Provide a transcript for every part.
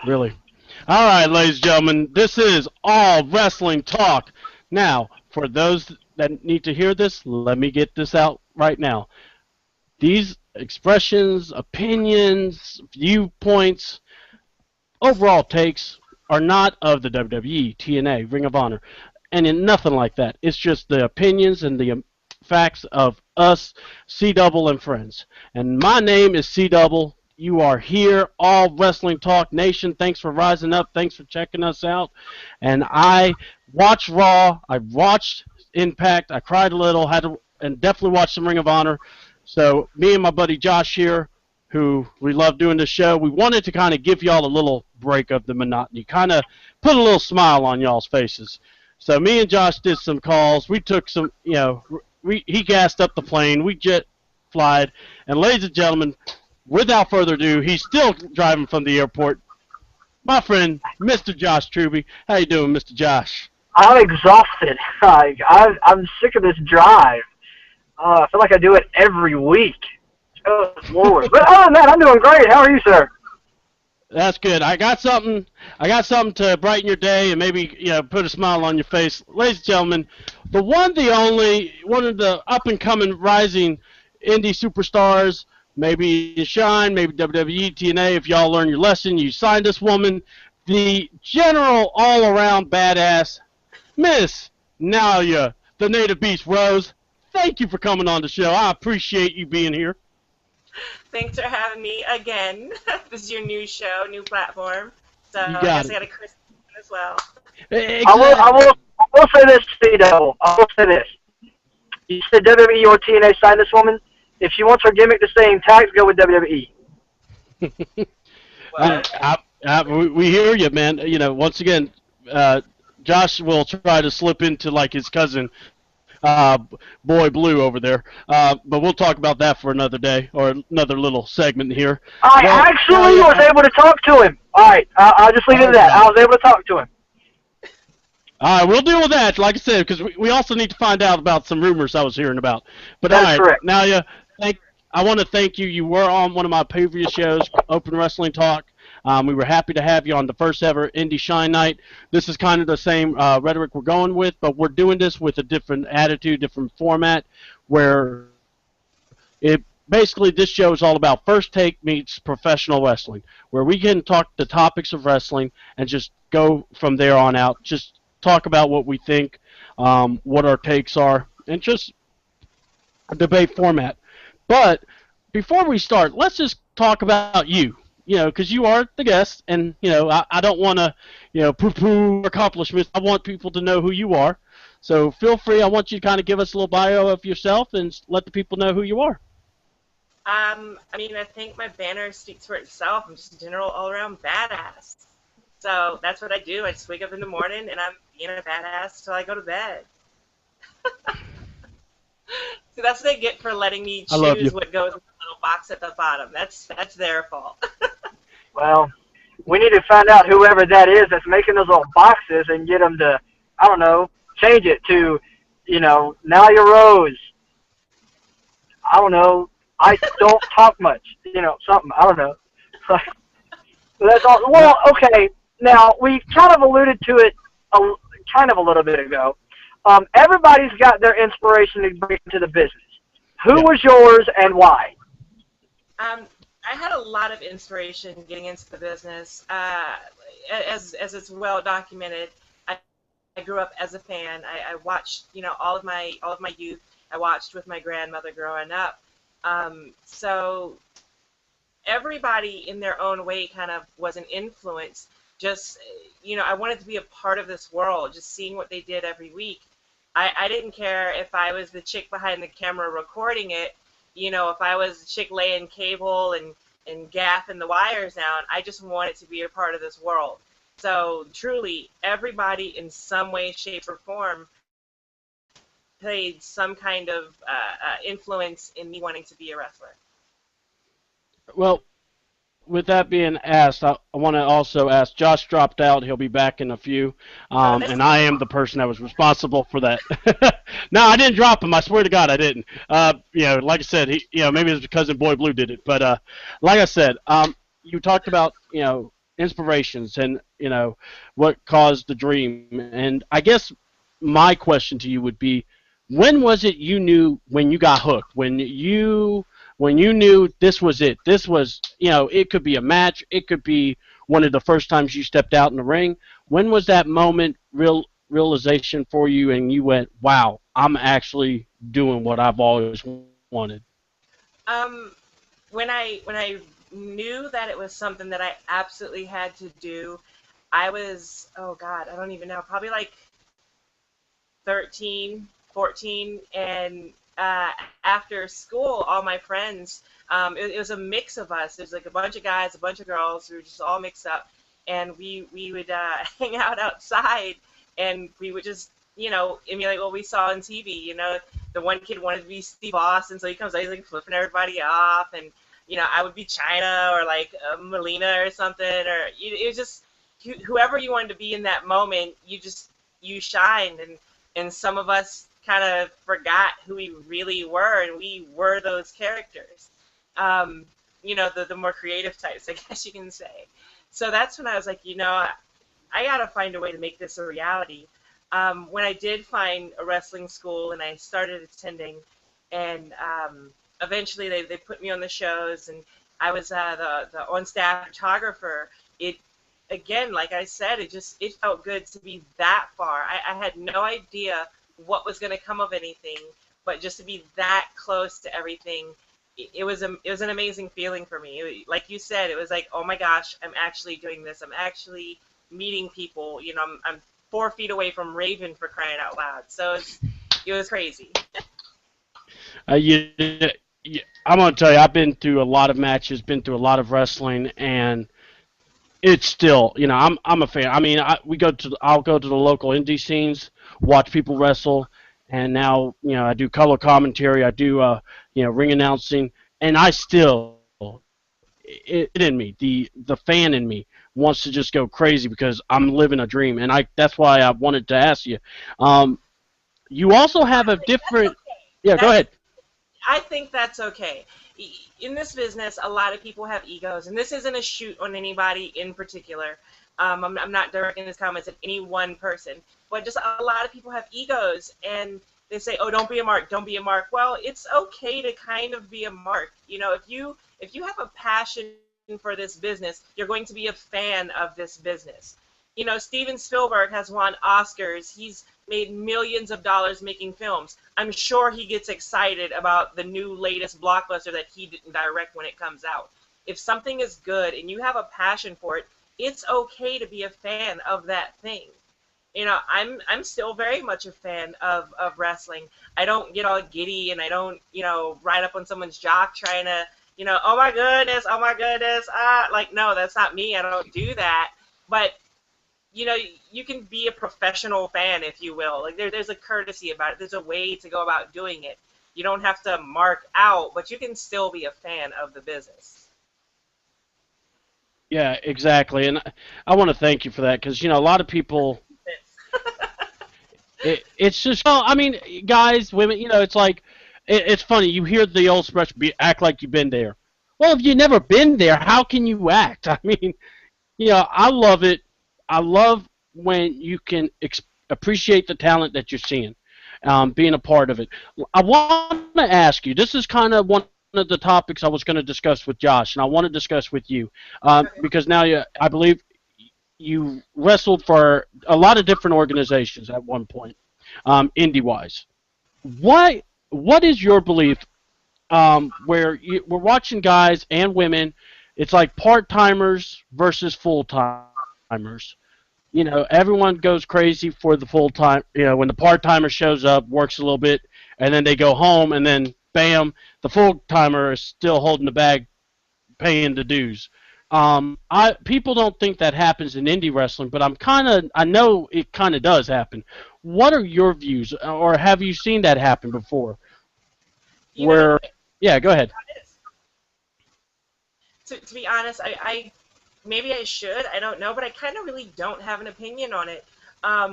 Really? All right, ladies and gentlemen, this is All Wrestling Talk. Now, for those that need to hear this, let me get this out right now. These expressions, opinions, viewpoints, overall takes are not of the WWE, TNA, Ring of Honor, and nothing like that. It's just the opinions and the facts of us, C Double and friends. And my name is C Double. You are here, All Wrestling Talk Nation. Thanks for rising up. Thanks for checking us out. And I watched Raw. I watched Impact. I cried a little. Had to, and definitely watched some Ring of Honor. So me and my buddy Josh here, who we love doing this show, we wanted to kind of give y'all a little break of the monotony, kind of put a little smile on y'all's faces. So me and Josh did some calls. We took some, he gassed up the plane. We jet flied. And ladies and gentlemen, without further ado, he's still driving from the airport. My friend, Mr. Josh Truby. How you doing, Mr. Josh? I'm exhausted. I'm sick of this drive. I feel like I do it every week. Oh, Lord. But other than that, I'm doing great. How are you, sir? That's good. I got something to brighten your day and maybe put a smile on your face. Ladies and gentlemen, the one, the only, one of the up-and-coming rising indie superstars, maybe Shine, maybe WWE, TNA, if y'all learn your lesson, you signed this woman, the general all-around badass, Miss Nyla, the Native Beast Rose. Thank you for coming on the show. I appreciate you being here. Thanks for having me again. This is your new show, new platform. So You I got guess it. I got a Chris as well. Exactly. I will say this, C-Double. I will say this. You said WWE or TNA signed this woman. If she wants her gimmick to stay intact, go with WWE. We hear you, man. Once again, Josh will try to slip into like his cousin, Boy Blue over there. But we'll talk about that for another day or another little segment here. I actually was able to talk to him. All right, I'll just leave it at that. I was able to talk to him. All right, we'll deal with that, like I said, because we also need to find out about some rumors I was hearing about. But That's all right, correct. now I want to thank you. You were on one of my previous shows, Open Wrestling Talk. We were happy to have you on the first ever Indie Shine Night. This is kind of the same rhetoric we're going with, but we're doing this with a different attitude, different format, where basically this show is all about First Take meets professional wrestling, where we can talk the topics of wrestling and just go from there on out. Just talk about what we think, what our takes are, and just a debate format. But before we start, let's just talk about you. Because you are the guest, and I don't want to, poo-poo accomplishments. I want people to know who you are. So feel free. I want you to kind of give us a little bio of yourself and let the people know who you are. I think my banner speaks for itself. I'm just a general all-around badass. So that's what I do. I just wake up in the morning and I'm being a badass till I go to bed. So that's what they get for letting me choose what goes in the little box at the bottom. That's their fault. Well, we need to find out whoever that is that's making those little boxes and get them to, I don't know, change it to, Nyla Rose. I don't know. I don't talk much. Something. I don't know. That's all. Well, okay. Now, we kind of alluded to it kind of a little bit ago. Everybody's got their inspiration to bring to the business. Who was yours and why? I had a lot of inspiration getting into the business. As it's well documented, I grew up as a fan. I watched, all of my youth. I watched with my grandmother growing up. So everybody in their own way kind of was an influence. Just, I wanted to be a part of this world, just seeing what they did every week. I didn't care if I was the chick behind the camera recording it, if I was the chick laying cable and gaffing the wires down. I just wanted to be a part of this world. So truly, everybody in some way, shape, or form played some kind of influence in me wanting to be a wrestler. Well, with that being asked, I want to also ask. Josh dropped out. He'll be back in a few, That's and I am the person that was responsible for that. No, I didn't drop him. I swear to God, I didn't. Like I said, maybe it's because Boy Blue did it, but like I said, you talked about inspirations and what caused the dream, and I guess my question to you would be, when was it you knew when you got hooked? When you knew this was it. This was, it could be a match. It could be one of the first times you stepped out in the ring. When was that moment realization for you and you went, wow, I'm actually doing what I've always wanted? um, when I knew that it was something that I absolutely had to do, I was, oh God, I don't even know, probably like 13, 14, and after school, all my friends, it was a mix of us. There's like a bunch of guys, a bunch of girls. We were just all mixed up, and we would hang out outside, and we would just emulate what we saw on TV. The one kid wanted to be Steve Austin, so he comes out, he's like flipping everybody off, and I would be China or like Melina or something, or it was just whoever you wanted to be in that moment. You shined, and some of us kind of forgot who we really were, and we were those characters. The more creative types, I guess you can say. So that's when I was like, I got to find a way to make this a reality. When I did find a wrestling school and I started attending, and eventually they put me on the shows, and I was the on-staff photographer. It again, like I said, it felt good to be that far. I had no idea what was going to come of anything, but just to be that close to everything, it was an amazing feeling for me. Like you said, it was like, oh my gosh, I'm actually doing this. I'm actually meeting people. I'm 4 feet away from Raven, for crying out loud. So it was crazy. You, I'm gonna tell you, I've been through a lot of matches, been through a lot of wrestling, and it's still, I'm a fan. I mean, I'll go to the local indie scenes, watch people wrestle, and now I do color commentary, I do ring announcing, and I still it in me, the fan in me wants to just go crazy because I'm living a dream, and that's why I wanted to ask you. Um, you also have a different. Yeah, go That's ahead. I think that's okay. In this business, a lot of people have egos, and this isn't a shoot on anybody in particular. I'm not directing this comments at any one person, but just a lot of people have egos, and they say, "Oh, don't be a mark, don't be a mark." Well, it's okay to kind of be a mark. If you have a passion for this business, you're going to be a fan of this business. Steven Spielberg has won Oscars. He's made millions of dollars making films. I'm sure he gets excited about the new latest blockbuster that he didn't direct when it comes out. If something is good and you have a passion for it, it's okay to be a fan of that thing. I'm still very much a fan of wrestling. I don't get all giddy, and I don't, ride up on someone's jock trying to, oh my goodness, like, no, that's not me. I don't do that. But you can be a professional fan, if you will. Like there's a courtesy about it. There's a way to go about doing it. You don't have to mark out, but you can still be a fan of the business. Yeah, exactly, and I want to thank you for that because a lot of people. It's just, well, I mean, guys, women, it's like, it's funny. You hear the old expression, act like you've been there. Well, if you've never been there, how can you act? I mean, I love it. I love when you can appreciate the talent that you're seeing, being a part of it. I want to ask you, this is kind of one of the topics I was going to discuss with Josh, and I want to discuss with you, because now I believe you wrestled for a lot of different organizations at one point, indie wise. What is your belief? Where we're watching guys and women, it's like part timers versus full timers. Everyone goes crazy for the full time. When the part timer shows up, works a little bit, and then they go home, and then bam, the full timer is still holding the bag, paying the dues. I people don't think that happens in indie wrestling, but I know it kind of does happen. What are your views, or have you seen that happen before? You know, Where, yeah, go ahead. to be honest, I maybe I should. I don't know, but I kind of really don't have an opinion on it. I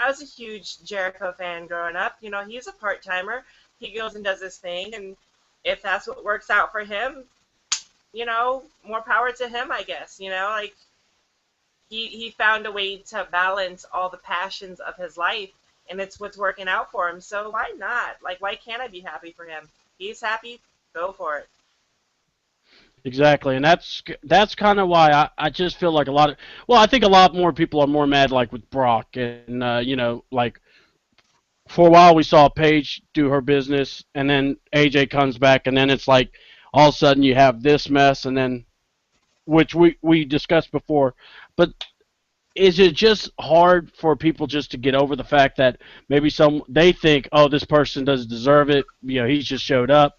was a huge Jericho fan growing up. He's a part timer. He goes and does his thing, and if that's what works out for him, more power to him, I guess. Like he found a way to balance all the passions of his life, and it's what's working out for him. So why not? Like, why can't I be happy for him? He's happy, go for it. Exactly, and that's kind of why I just feel like a lot of I think a lot more people are more mad like with Brock and like for a while we saw Paige do her business and then AJ comes back and then it's like all of a sudden you have this mess and then which we discussed before, but is it just hard for people just to get over the fact that maybe they think, oh, this person doesn't deserve it, he's just showed up,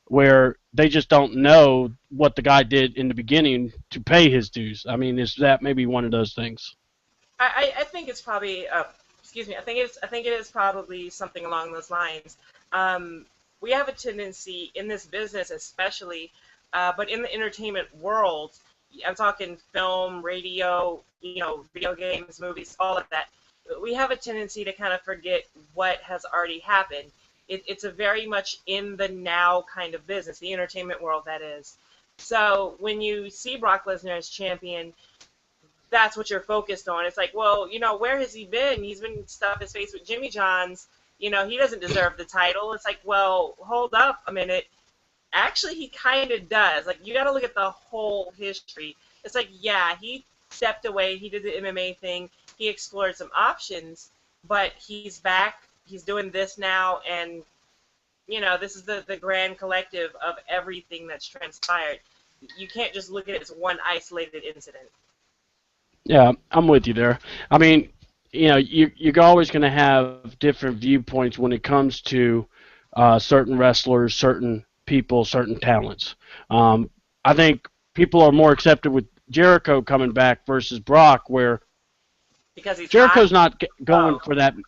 where they just don't know what the guy did in the beginning to pay his dues? I mean, is that maybe one of those things? I think it's probably excuse me. I think it is probably something along those lines. We have a tendency in this business, especially, but in the entertainment world, I'm talking film, radio, video games, movies, all of that. We have a tendency to kind of forget what has already happened. It's a very much in the now kind of business, the entertainment world, that is. So when you see Brock Lesnar as champion, that's what you're focused on. It's like, well, where has he been? He's been stuff his face with Jimmy John's. He doesn't deserve the title. It's like, well, hold up a minute. Actually, he kind of does. Like, you got to look at the whole history. It's like, yeah, he stepped away. He did the MMA thing. He explored some options, but he's back. He's doing this now, and this is the grand collective of everything that's transpired. You can't just look at it as one isolated incident. Yeah, I'm with you there. I mean, you're always going to have different viewpoints when it comes to certain wrestlers, certain people, certain talents. I think people are more accepted with Jericho coming back versus Brock, where Because he's hot? Jericho's not going Oh, for that. you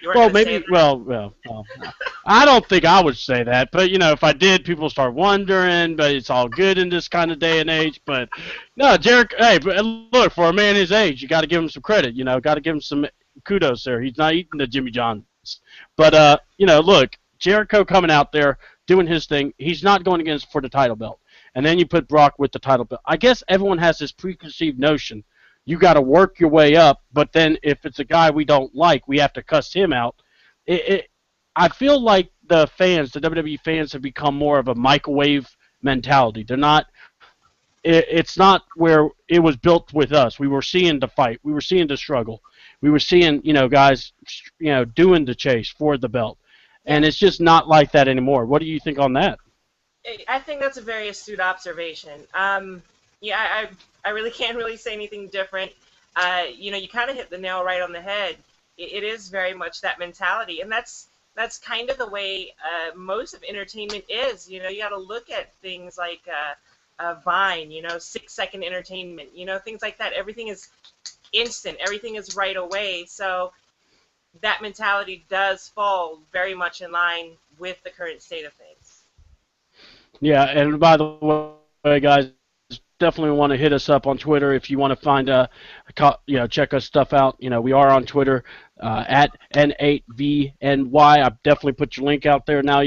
weren't Well, going to say maybe. that? Well, I don't think I would say that, but if I did, people start wondering. But it's all good in this kind of day and age. But no, Jericho. Hey, but look, for a man his age, you got to give him some credit. Got to give him some kudos there. He's not eating the Jimmy Johns. But look, Jericho coming out there doing his thing. He's not going against for the title belt. And then you put Brock with the title belt. I guess everyone has this preconceived notion. You got to work your way up, but then if it's a guy we don't like, we have to cuss him out. I feel like the WWE fans, have become more of a microwave mentality. They're not. It's not where it was built with us. We were seeing the fight. We were seeing the struggle. We were seeing, guys, doing the chase for the belt, Yeah, and it's just not like that anymore. What do you think on that? I think that's a very astute observation. Yeah, I really can't really say anything different. You kind of hit the nail right on the head. It is very much that mentality, and that's kind of the way most of entertainment is. You got to look at things like Vine, 6-second entertainment, things like that. Everything is instant. Everything is right away. So that mentality does fall very much in line with the current state of things. Yeah, and by the way, guys, definitely want to hit us up on Twitter if you want to find check us stuff out. We are on Twitter at N8VNY. I definitely put your link out there now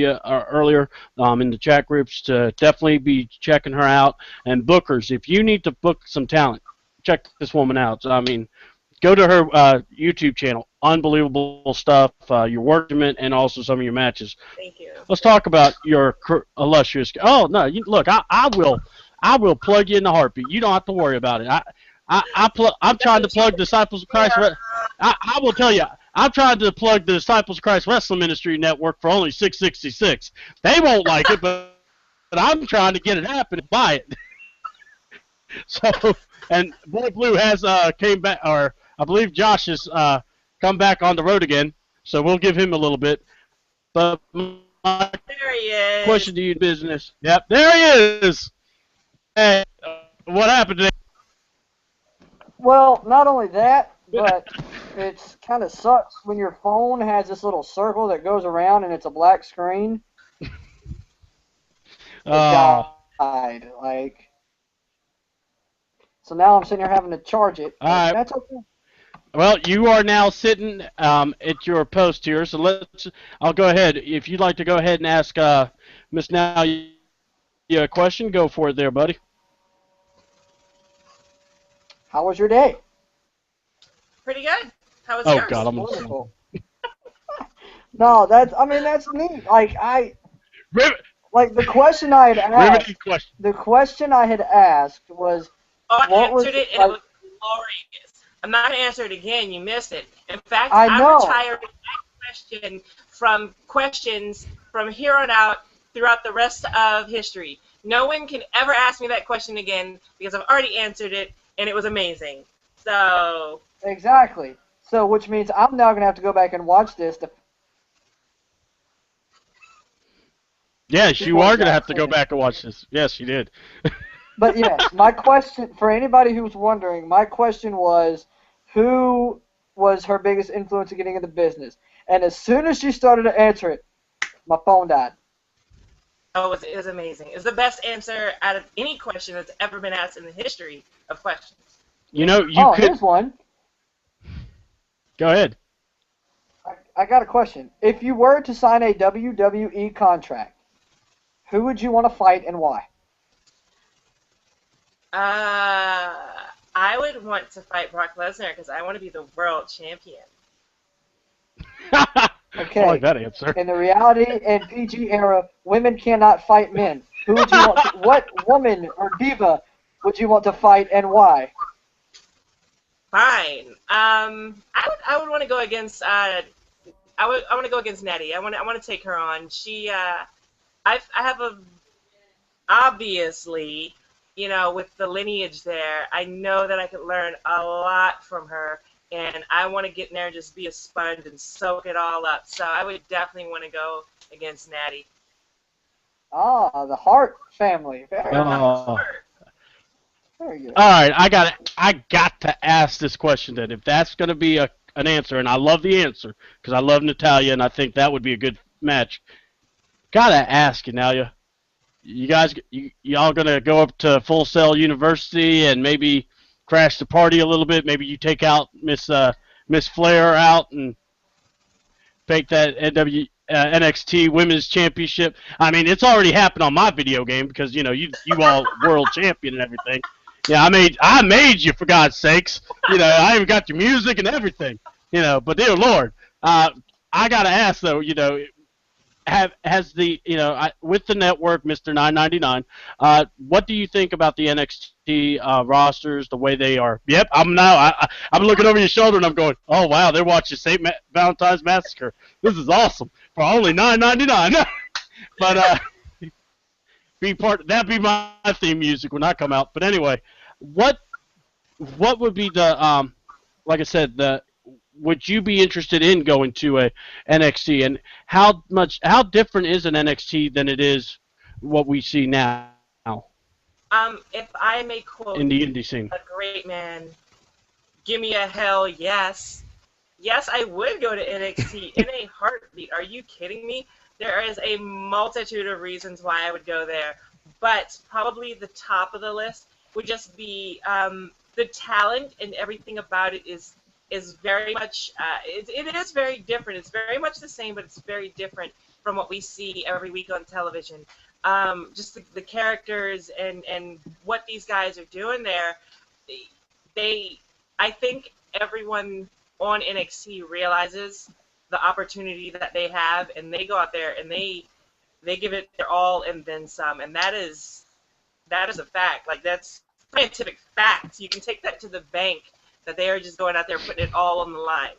earlier in the chat groups to definitely be checking her out. And bookers, if you need to book some talent, check this woman out. I mean, go to her YouTube channel. Unbelievable stuff. Your workman and also some of your matches. Thank you. Let's talk about your illustrious. Oh no, look, I will plug you in the heartbeat. You don't have to worry about it. I'm That's trying to what you plug Disciples of Christ. yeah. I will tell you, I'm trying to plug the Disciples of Christ Wrestling Ministry Network for only $6.66. They won't like it, but I'm trying to get it happen. Buy it. So, and Boy Blue has came back, or I believe Josh has come back on the road again. So we'll give him a little bit. But my There he is. question to you, business. Yep, there he is. Hey, what happened today? Well, not only that, but it's kind of sucks when your phone has this little circle that goes around and it's a black screen. It Uh, died. Like, So now I'm sitting here having to charge it, All but right. that's okay. Well, you are now sitting at your post here, so I'll go ahead. If you'd like to go ahead and ask Miss Now a question, go for it there, buddy. How was your day? Pretty good. How was Oh, yours? God, I'm going to sing. Wonderful. No, that's neat. Like the question I had Riveting asked, question. the question I had asked was, Oh, I what was answered it, and it like? was glorious. I'm not going to answer it again. You missed it. In fact, I I'm know retiring that question from questions from here on out throughout the rest of history. No one can ever ask me that question again because I've already answered it, and it was amazing. So, exactly. So, which means I'm now gonna have to go back and watch this to Yes, you before are going to have to Jackson. go back and watch this. Yes, you did. But yes, my question for anybody who's wondering, my question was, who was her biggest influence in getting into business? And as soon as she started to answer it, my phone died. oh, it was amazing. It's the best answer out of any question that's ever been asked in the history of questions. You know, you Oh, could here's one. go ahead. I got a question. If you were to sign a WWE contract, who would you want to fight and why? I would want to fight Brock Lesnar because I want to be the world champion. I like Okay. that answer. In the reality and PG era, women cannot fight men. Who would you want to, what woman or diva would you want to fight and why? Fine. I would want to go against I want to go against Nettie. I want to take her on. I have a obviously, with the lineage there, I know that I could learn a lot from her, and I want to get in there and just be a sponge and soak it all up. So I would definitely want to go against Natty. Ah, the Hart family. Very The nice. Oh. heart. Very good. All right, I got to ask this question then. If that's going to be an answer, and I love the answer because I love Natalia, and I think that would be a good match. Gotta ask you, Nalia. You guys, y'all gonna go up to Full Sail University and maybe crash the party a little bit? Maybe you take out Miss Flair out and take that NXT Women's Championship. I mean, it's already happened on my video game because you all world champion and everything. Yeah, I made you for God's sakes. I even got your music and everything. But dear Lord, I gotta ask though. Has the with the network, Mr. 999, what do you think about the NXT rosters, the way they are? Yep, I'm looking over your shoulder and I'm going, oh wow, they're watching Valentine's Massacre. This is awesome for only $9.99. But that'd be my theme music when I come out. But anyway, what would be the like I said, the would you be interested in going to a NXT, and how different is an NXT than it is what we see now If I may quote in the indie scene? a great man, give me a hell yes. Yes, I would go to NXT in a heartbeat. Are you kidding me? There is a multitude of reasons why I would go there, but probably the top of the list would just be the talent and everything about it is very much it is very different. It's very much the same, but it's very different from what we see every week on television. Just the characters and what these guys are doing there. They I think everyone on NXT realizes the opportunity that they have, and they go out there and they give it their all and then some, and that is a fact. Like, that's scientific facts. You can take that to the bank, that they are just going out there putting it all on the line.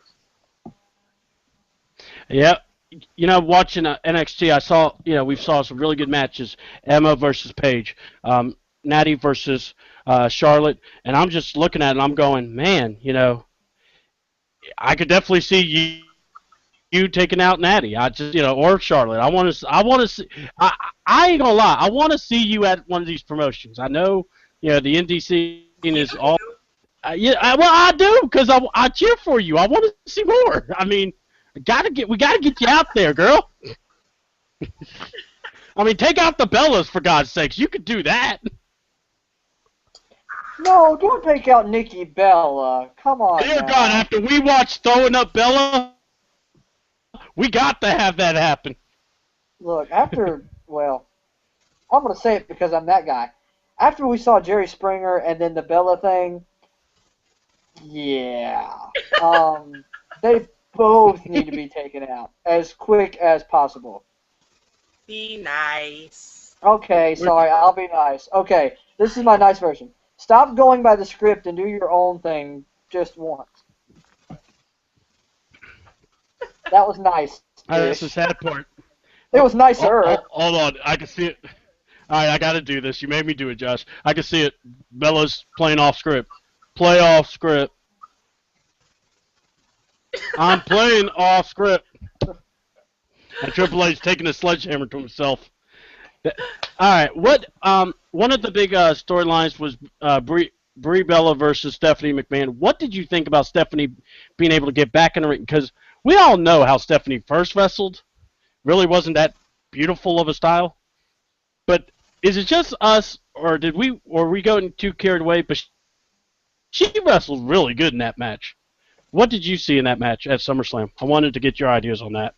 Yeah, watching NXT, I saw we saw some really good matches. Emma versus Paige, Natty versus Charlotte, and I'm just looking at it and I'm going, man, I could definitely see you taking out Natty. I just or Charlotte. I want to see. I ain't gonna lie. I want to see you at one of these promotions. I know the indie scene You is all. do. Yeah, well, I do because I cheer for you. I want to see more. I mean, we gotta get you out there, girl. I mean, take out the Bellas for God's sakes. You could do that. No, don't take out Nikki Bella. Come on Dear God, now. after we watched Throwing Up Bella, we got to have that happen. Look, well, I'm going to say it because I'm that guy. After we saw Jerry Springer and then the Bella thing, yeah. Um, they both need to be taken out as quick as possible. Be nice. Okay, We're, sorry, I'll be nice. Okay, this is my nice version. Stop going by the script and do your own thing just once. That was that's the nice-ish. sad part. It was nicer. Hold on, I can see it. All right, I got to do this. You made me do it, Josh. I can see it. Bella's playing off script. Play off script. I'm playing off script. And Triple H taking a sledgehammer to himself. All right, what? One of the big storylines was Brie Bella versus Stephanie McMahon. What did you think about Stephanie being able to get back in the ring? Because we all know how Stephanie first wrestled. Really wasn't that beautiful of a style. But is it just us, or were we going too carried away? But she wrestled really good in that match. What did you see in that match at SummerSlam? I wanted to get your ideas on that.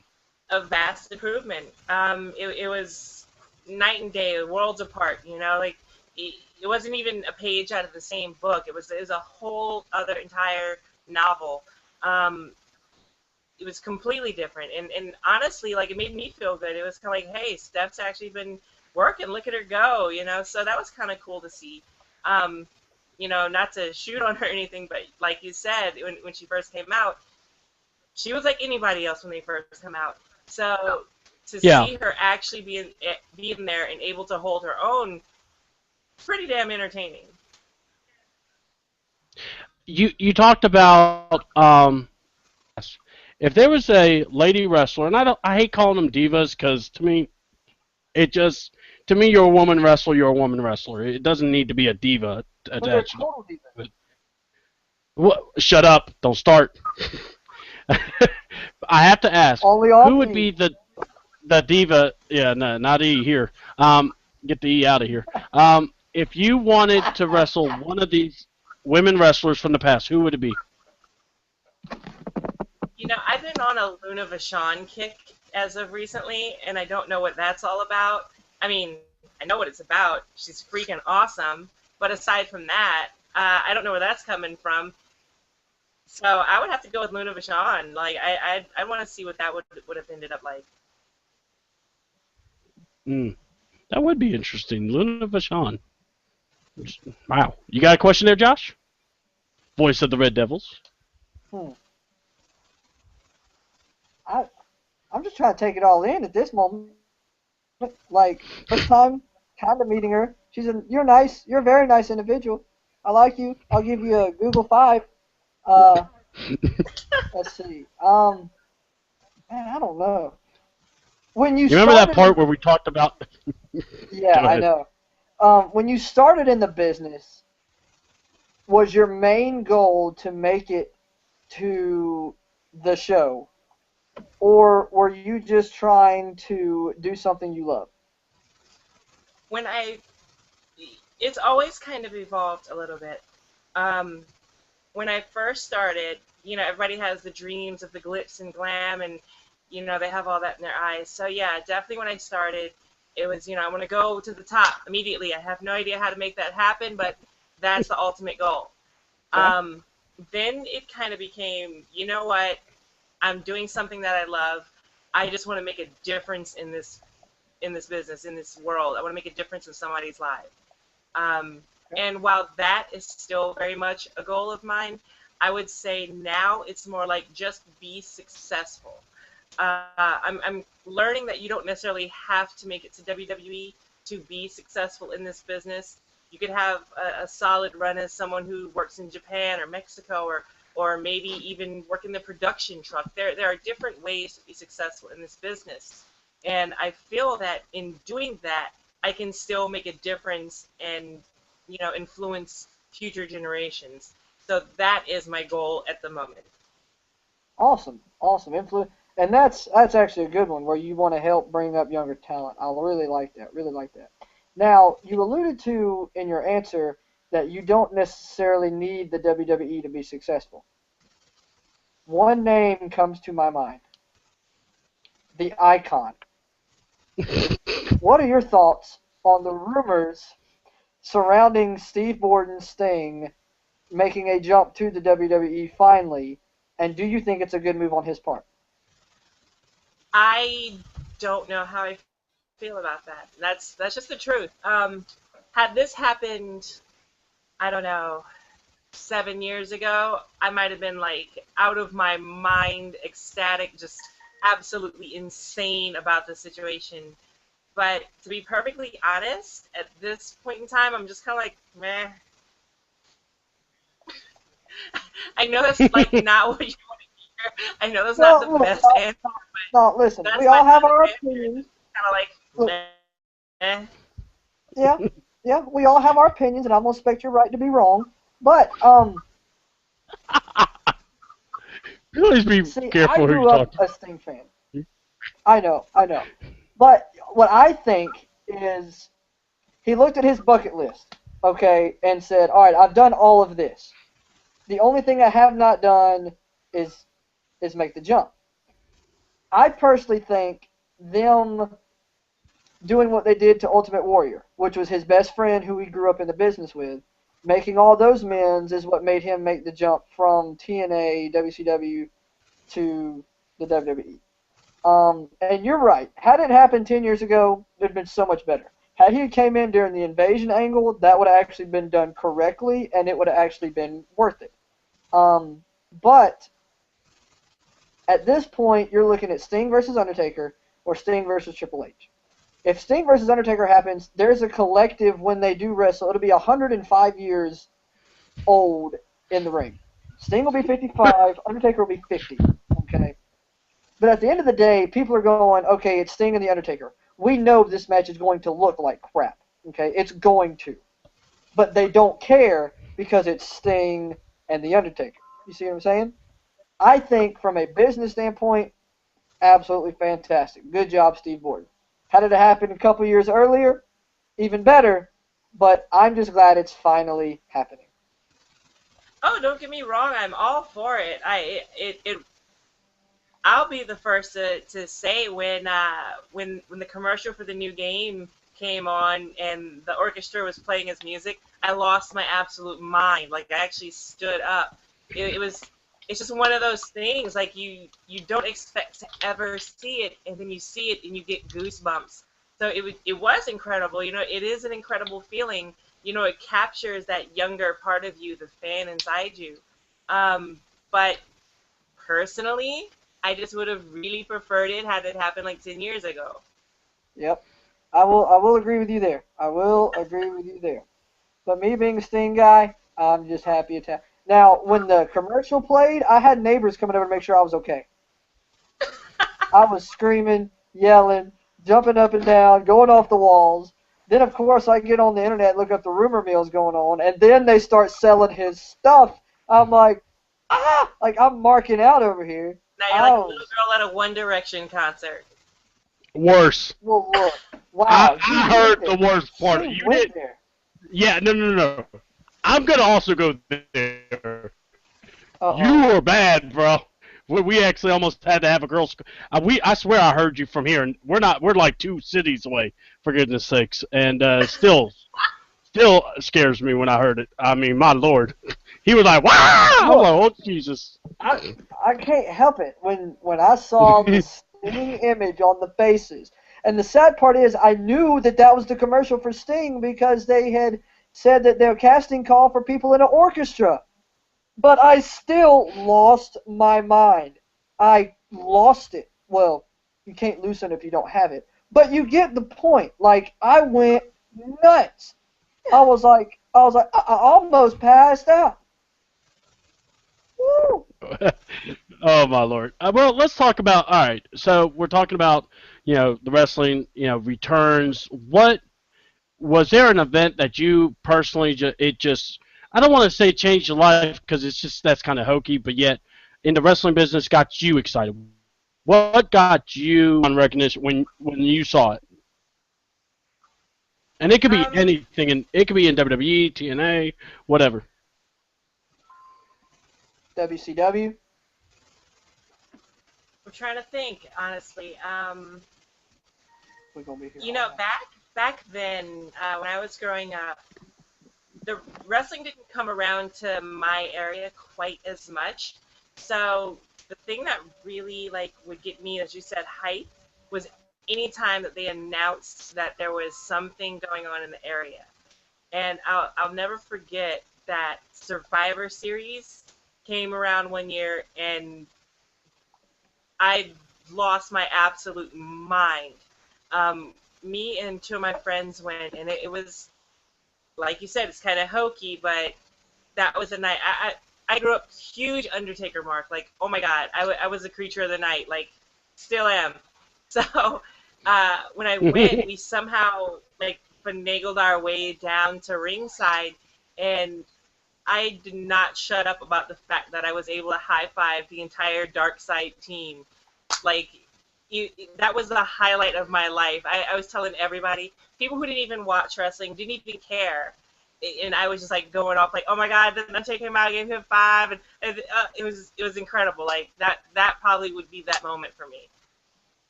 A vast improvement. It was night and day, worlds apart. Like it wasn't even a page out of the same book. It was a whole other entire novel. Um, it was completely different, and honestly, like it made me feel good. It was kind of like, hey, Steph's actually been working. Look at her go. So that was kind of cool to see. Um, not to shoot on her or anything, but like you said, when she first came out, she was like anybody else when they first come out. So to Yeah, see her actually being there and able to hold her own, pretty damn entertaining. you talked about if there was a lady wrestler, and I hate calling them divas because it just to me you're a woman wrestler, you're a woman wrestler. It doesn't need to be a diva But they're attached to total divas. it. What? Shut up! Don't start. I have to ask, Only who on would be me. the diva? Yeah, no, not E here. Get the E out of here. If you wanted to wrestle one of these women wrestlers from the past, who would it be? I've been on a Luna Vachon kick as of recently, and I don't know what that's all about. I mean, I know what it's about. She's freaking awesome. But aside from that, I don't know where that's coming from. So I would have to go with Luna Vachon. Like I want to see what that would have ended up like. Mm, that would be interesting. Luna Vachon. Wow. You got a question there, Josh? Voice of the Red Devils. Hmm. I, I'm just trying to take it all in at this moment. Like, first time, kind of meeting her. You're nice. You're a very nice individual. I like you. I'll give you a Google 5. Uh, let's see. Man, I don't know. When you You remember that started in, part where we talked about? yeah, Go I ahead. know. When you started in the business, was your main goal to make it to the show, or were you just trying to do something you love? When I It's always kind of evolved a little bit. Um, when I first started, everybody has the dreams of the glitz and glam, and they have all that in their eyes. So yeah, definitely when I started, it was I want to go to the top immediately. I have no idea how to make that happen, but that's the ultimate goal. Okay. Um, then it kind of became, you know what? I'm doing something that I love. I just want to make a difference in this business, in this world. I want to make a difference in somebody's life. Um, Okay. and while that is still very much a goal of mine, I would say now it's more like just be successful. I'm learning that you don't necessarily have to make it to WWE to be successful in this business. You could have a solid run as someone who works in Japan or Mexico or maybe even work in the production truck. There are different ways to be successful in this business. And I feel that in doing that, I can still make a difference and, influence future generations. So that is my goal at the moment. Awesome, awesome influence, and that's actually a good one where you want to help bring up younger talent. I really like that. Really like that. Now, you alluded to in your answer that you don't necessarily need the WWE to be successful. One name comes to my mind: the Icon. What are your thoughts on the rumors surrounding Steve Borden's Sting making a jump to the WWE finally, and do you think it's a good move on his part? I don't know how I feel about that. That's just the truth. Had this happened, I don't know, 7 years ago, I might have been like out of my mind, ecstatic, just absolutely insane about the situation. But to be perfectly honest, at this point in time, I'm just kind of like, meh. I know that's like not what you want to hear. I know that's not No, the look, best answer, but no, listen. We that's my all have honest our answer. opinions. Just kind of like, Look, meh. yeah, yeah, we all have our opinions, and I'm gonna respect your right to be wrong. But Please be see, I careful who you grew up talk a Sting fan. I know. But what I think is he looked at his bucket list, okay, and said, "All right, I've done all of this. The only thing I have not done is make the jump." I personally think them doing what they did to Ultimate Warrior, which was his best friend who he grew up in the business with, making all those men's is what made him make the jump from TNA, WCW to the WWE. And you're right. Had it happened 10 years ago, it'd been so much better. Had he came in during the invasion angle, that would have actually been done correctly, and it would have actually been worth it. But at this point, you're looking at Sting versus Undertaker or Sting versus Triple H. If Sting versus Undertaker happens, there's a collective when they do wrestle. It'll be 105 years old in the ring. Sting will be 55. Undertaker will be 50. Okay. But at the end of the day, people are going, okay, it's Sting and the Undertaker. We know this match is going to look like crap. Okay, it's going to. But they don't care because it's Sting and the Undertaker. You see what I'm saying? I think from a business standpoint, absolutely fantastic. Good job, Steve Borden. Had it happened a couple years earlier, even better. But I'm just glad it's finally happening. Oh, don't get me wrong. I'm all for it. I'll be the first to say when the commercial for the new game came on and the orchestra was playing his music, I lost my absolute mind. Like I actually stood up. It was it's just one of those things like you don't expect to ever see it, and then you see it and you get goosebumps. So it was incredible. It is an incredible feeling. It captures that younger part of you, the fan inside you. But personally, I just would have really preferred it had it happened like 10 years ago. Yep. I will agree with you there. I will agree with you there. But me being a Sting guy, I'm just happy it's happening. Now, when the commercial played, I had neighbors coming over to make sure I was okay. I was screaming, yelling, jumping up and down, going off the walls. Then, of course, I get on the internet and look up the rumor mills going on, and then they start selling his stuff. I'm like, like I'm marking out over here. Now you're I like a was, little girl at a One Direction concert. worse. well, look, I, wow, you I went heard there. the worst part. She You went did. there. Yeah, no, no, no. I'm gonna also go there. You Uh-oh. were bad, bro. We actually almost had to have a girls. I swear I heard you from here, and we're like 2 cities away, for goodness sakes, and still scares me when I heard it. I mean, my lord, he was like, "Wow!" I'm Look, like, "Oh Jesus!" I I can't help it when I saw the Sting image on the faces. And the sad part is, I knew that that was the commercial for Sting because they had said that their casting call for people in an orchestra. But I still lost my mind. I lost it. Well, you can't lose it if you don't have it. But you get the point. Like I went nuts. I almost passed out. Woo! Oh my lord. Well, let's talk about. All right, so we're talking about the wrestling returns. What was there an event that you personally just I don't want to say changed your life because it's just that's kind of hokey, but yet in the wrestling business got you excited? What got you on recognition when you saw it? And it could be Um, anything, and it could be in WWE, TNA, whatever. WCW. I'm trying to think honestly. We're gonna be here You all know, night. back then, when I was growing up, the wrestling didn't come around to my area quite as much. So the thing that really like would get me, as you said, hype was any time that they announced that there was something going on in the area. And I'll never forget that Survivor Series came around one year, and I lost my absolute mind. Um, Me and two of my friends went, and it was like you said, it's kind of hokey, but that was a night. I grew up huge Undertaker mark. Like, oh my God, I was a creature of the night. Like, still am. So when I went, we somehow like finagled our way down to ringside, and I did not shut up about the fact that I was able to high five the entire Dark Side team. Like, you, that was the highlight of my life. I was telling everybody, people who didn't even watch wrestling didn't even care, and I was just like going off like, oh my God, then I take him out, I gave him five, and it was incredible. Like that probably would be that moment for me.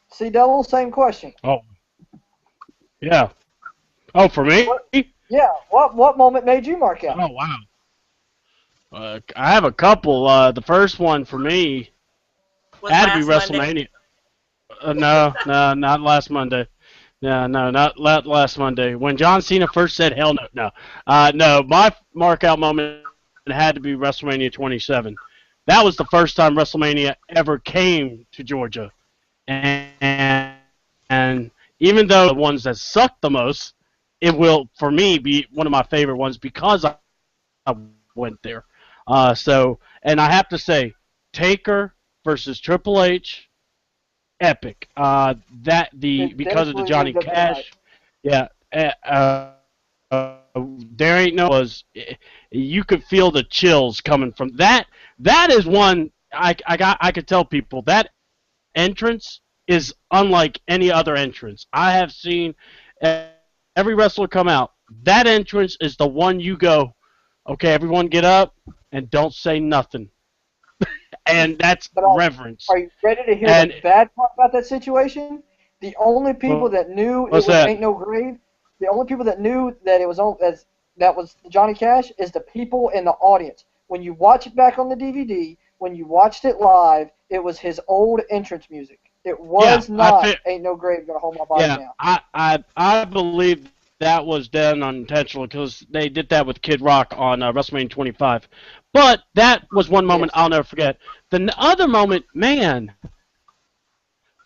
See, Devil, same question. Oh, yeah. Oh, for me? What? Yeah. What moment made you mark Oh, out? wow. I have a couple. The first one for me Was had to be last Monday. WrestleMania. No, no, not last Monday. No, no, not last Monday. When John Cena first said hell no, no. No, my mark out moment had to be WrestleMania 27. That was the first time WrestleMania ever came to Georgia. And even though the ones that suck the most, it will, for me, be one of my favorite ones because I went there. And I have to say, Taker versus Triple H, epic. That the It because of the definitely Johnny lived up to the hype. Cash, yeah. There ain't no you could feel the chills coming from that. That is one I could tell people that entrance is unlike any other entrance. I have seen every wrestler come out. That entrance is the one you go, okay, everyone get up and don't say nothing. And that's But reverence. are you ready to hear And the bad part about that situation? The only people what's that that? knew it was Ain't No Grave, the only people that knew that it was on as that was Johnny Cash is the people in the audience. When you watch it back on the DVD, when you watched it live, it was his old entrance music. It Yeah, was not Ain't No Grave Gonna Hold My Body yeah, Now. I believe that was done unintentional because they did that with Kid Rock on WrestleMania 25. But that was one moment Yes. I'll never forget. The other moment, man,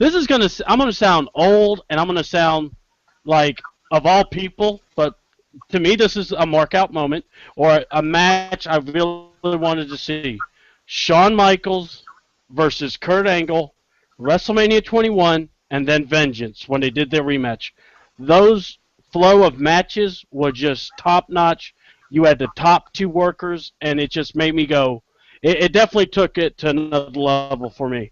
I'm gonna sound old and I'm gonna sound like of all people, but to me this is a markout moment or a match I really wanted to see. Shawn Michaels versus Kurt Angle, WrestleMania 21, and then Vengeance when they did their rematch. Those flow of matches were just top notch. You had the top two workers, and it just made me go. It definitely took it to another level for me.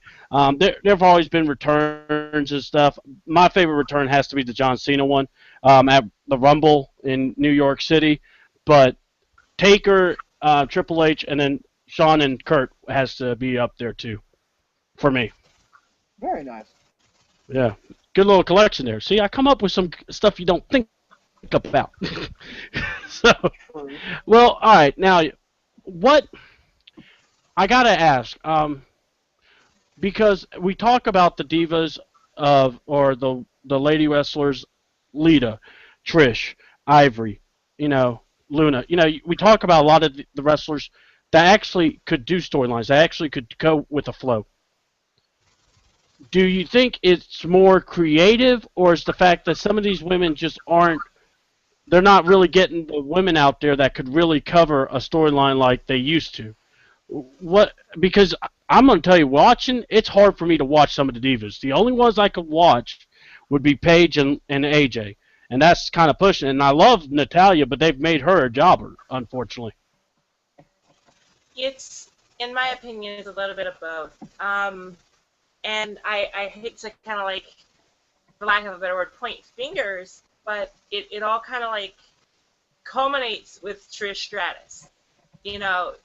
There have always been returns and stuff. My favorite return has to be the John Cena one at the Rumble in New York City. But Taker, Triple H, and then Shawn and Kurt has to be up there too for me. Very nice. Yeah, good little collection there. See, I come up with some stuff you don't think about. So, True. well, all right. Now, what I gotta ask, because we talk about the divas of or the lady wrestlers, Lita, Trish, Ivory, you know, Luna. You know, we talk about a lot of the wrestlers that actually could do storylines. That actually could go with the flow. Do you think it's more creative, or is the fact that some of these women just aren't? They're not really getting the women out there that could really cover a storyline like they used to. What? Because I'm gonna tell you, watching it's hard for me to watch some of the divas. The only ones I could watch would be Paige and AJ, and that's kind of pushing. And I love Natalia, but they've made her a jobber, unfortunately. It's, in my opinion, it's a little bit of both. And I hate to kind of like, for lack of a better word, point fingers. but it all kind of like culminates with Trish Stratus. You know,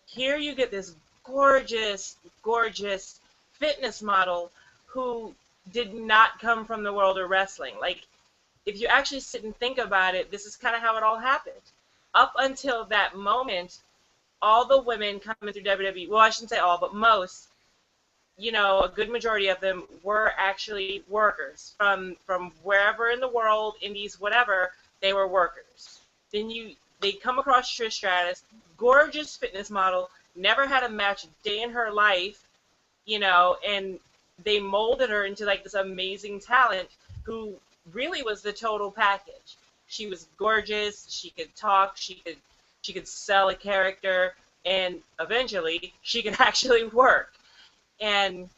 here you get this gorgeous, gorgeous fitness model who did not come from the world of wrestling. Like, if you actually sit and think about it, this is kind of how it all happened. Up until that moment, all the women coming through WWE, well, I shouldn't say all, but most, a good majority of them were actually workers from wherever in the world, indies, whatever. They were workers. Then they come across Trish Stratus, gorgeous fitness model, never had a match a day in her life, and they molded her into like this amazing talent who really was the total package. She was gorgeous. She could talk. She could sell a character, and eventually she could actually work. And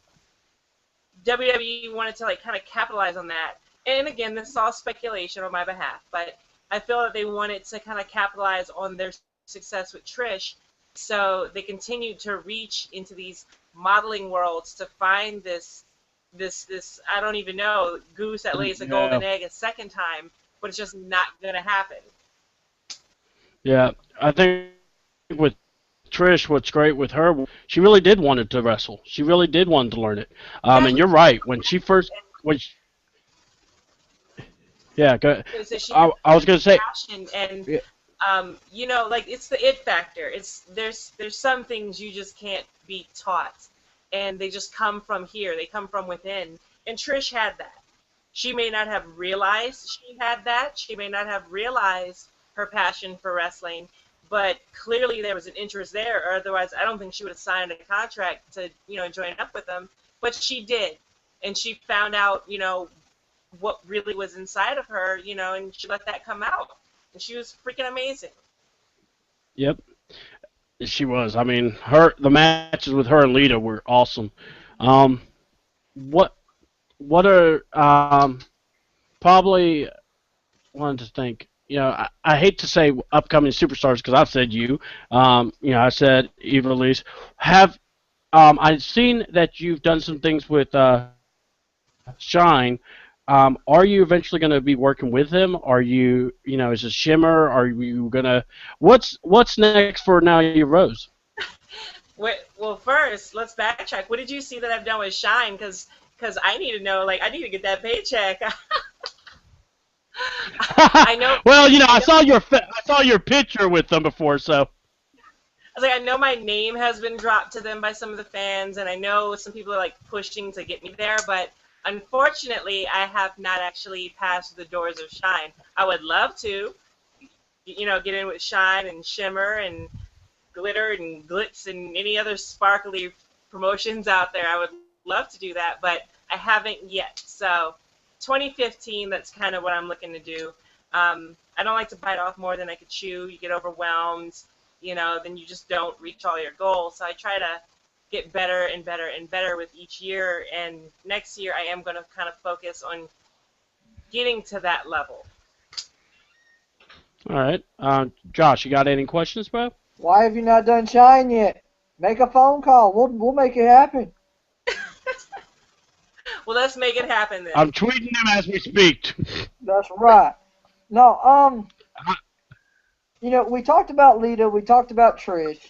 WWE wanted to like kind of capitalize on that. And again, this is all speculation on my behalf, but I feel that they wanted to kind of capitalize on their success with Trish, so they continued to reach into these modeling worlds to find this I don't even know goose that lays a golden Yeah, egg a second time, but it's just not gonna happen. yeah. I think with Trish, what's great with her, she really did want it to wrestle. She really did want to learn it. And you're That's right. what When she first, when she, yeah, so she I has was gonna this say, passion, and yeah, like it's the it factor. It's there's some things you just can't be taught, and they just come from here. They come from within. And Trish had that. She may not have realized she had that. She may not have realized her passion for wrestling, but clearly there was an interest there. Or otherwise, I don't think she would have signed a contract to join up with them. But she did, and she found out what really was inside of her, and she let that come out. And she was freaking amazing. yep, she was. I mean, the matches with her and Lita were awesome. Um, what what are probably wanted to think. I hate to say upcoming superstars because I've said you. I said Eva Lise. Have I've seen that you've done some things with Shine. Are you eventually going to be working with him? Are is it Shimmer? Are you gonna? What's next for Now You Rose? Wait, well, first, let's backtrack. What did you see that I've done with Shine? Because I need to know. Like, I need to get that paycheck. I know. Well, I I know. saw I saw your picture with them before, so I was like, I know my name has been dropped to them by some of the fans, and I know some people are like pushing to get me there, but unfortunately, I have not actually passed the doors of Shine. I would love to, get in with Shine and Shimmer and Glitter and Glitz and any other sparkly promotions out there. I would love to do that, but I haven't yet. So 2015, that's kind of what I'm looking to do. I don't like to bite off more than I could chew. You get overwhelmed, then you just don't reach all your goals. So I try to get better and better and better with each year. And next year, I am going to kind of focus on getting to that level. all right. Josh, you got any questions, bro? Why have you not done Shine yet? Make a phone call. We'll make it happen. Well, let's make it happen then. I'm tweeting them as we speak. That's right. No, we talked about Lita, we talked about Trish.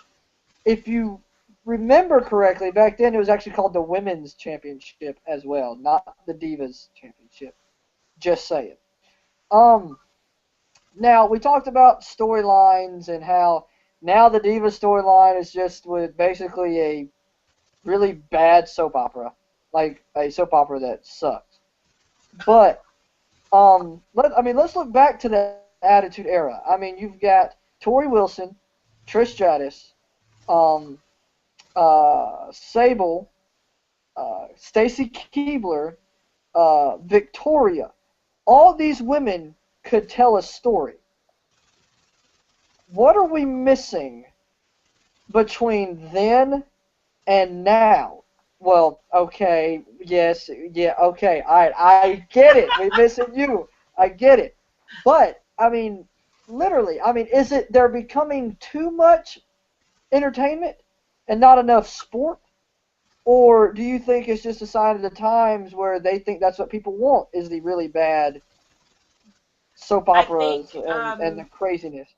If you remember correctly, back then it was actually called the Women's Championship as well, not the Divas Championship. Just saying. Um, Now we talked about storylines and how now the Diva storyline is just with basically a really bad soap opera, like a soap opera that sucks. But let's look back to the Attitude Era. I mean, you've got Tori Wilson, Trish Stratus, um, Sable, Stacy Keebler, Victoria. All these women could tell a story. What are we missing between then and now? Well, okay, yes, yeah, okay, I get it. We're missing you. I get it. But, I mean, literally, is it they're becoming too much entertainment and not enough sport? Or do you think it's just a sign of the times where they think that's what people want is the really bad soap I think operas and the craziness.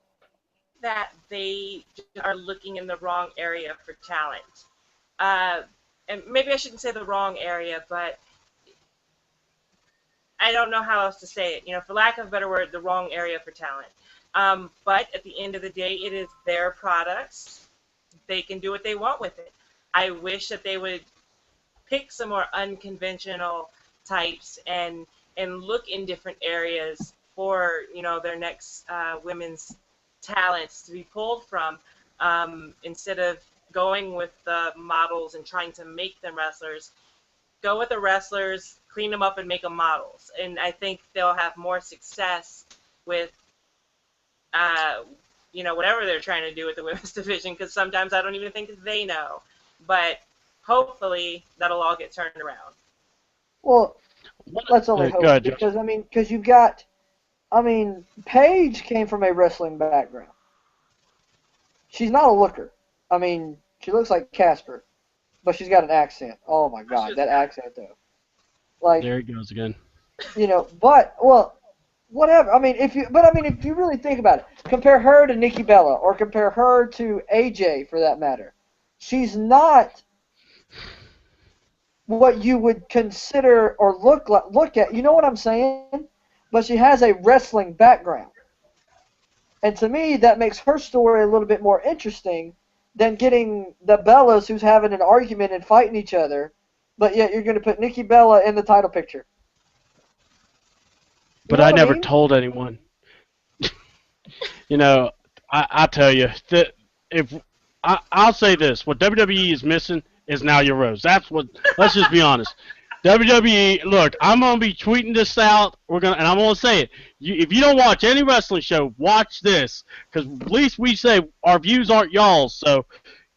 that they are looking in the wrong area for talent. Uh, and maybe I shouldn't say the wrong area, but I don't know how else to say it. For lack of a better word, the wrong area for talent. But at the end of the day, it is their products. They can do what they want with it. I wish that they would pick some more unconventional types and look in different areas for their next women's talents to be pulled from, instead of going with the models and trying to make them wrestlers. Go with the wrestlers, clean them up, and make them models. And I think they'll have more success with uh, whatever they're trying to do with the women's division, because sometimes I don't even think they know. But hopefully that'll all get turned around. Well, let's only Go hope, ahead, Josh. because because you've got, Paige came from a wrestling background. She's not a looker. She looks like Casper, but she's got an accent. Oh my God, that accent though. Like, There he goes again. but whatever. If you really think about it, compare her to Nikki Bella, or compare her to AJ for that matter. She's not what you would consider or look at. You know what I'm saying? But she has a wrestling background, and to me, that makes her story a little bit more interesting than getting the Bellas who's having an argument and fighting each other, but yet you're going to put Nikki Bella in the title picture. You But know I what I never mean? told anyone. You know, I tell you that if I'll say this, what WWE is missing is Now Your Rose. That's what. Let's just be honest. WWE, look, I'm gonna be tweeting this out. And I'm gonna say it. If you don't watch any wrestling show, watch this, because at least we say our views aren't y'all's. So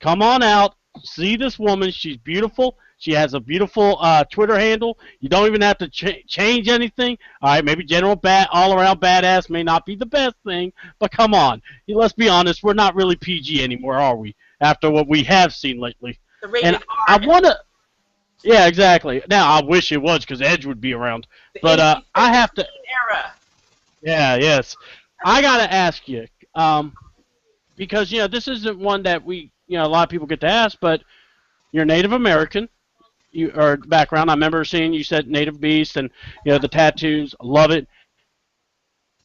come on out, see this woman. She's beautiful. She has a beautiful Twitter handle. You don't even have to change anything. All right, maybe general all around badass may not be the best thing, but come on. Let's be honest. We're not really PG anymore, are we? After what we have seen lately. The And rated I R, want to. Yeah, exactly. Now I wish it was, because Edge would be around. the But I have to. NC-17 era. Yeah, yes. I gotta ask you, because this isn't one that a lot of people get to ask, but you're Native American. You or background. I remember seeing you said Native Beast, and the tattoos. Love it.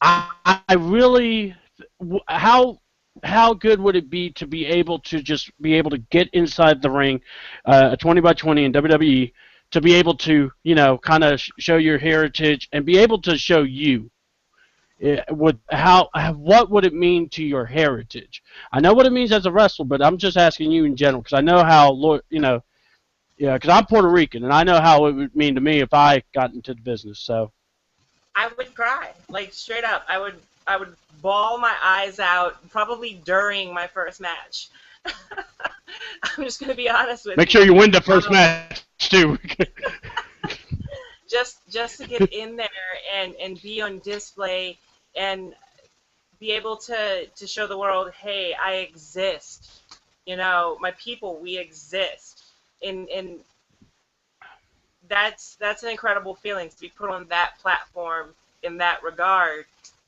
I really, how good would it be to be able to just be able to get inside the ring, a 20 by 20 in WWE, to be able to kind of show your heritage and be able to show you. What would it mean to your heritage? I know what it means as a wrestler, but I'm just asking you in general, because I know how yeah, because I'm Puerto Rican, and I know how it would mean to me if I got into the business. So I would cry, like straight up. I would bawl my eyes out, probably during my first match. I'm just gonna be honest with make you. sure you win the first match too. Just to get in there and be on display and be able to show the world, hey, I exist. My people, we exist. And that's an incredible feeling to be put on that platform in that regard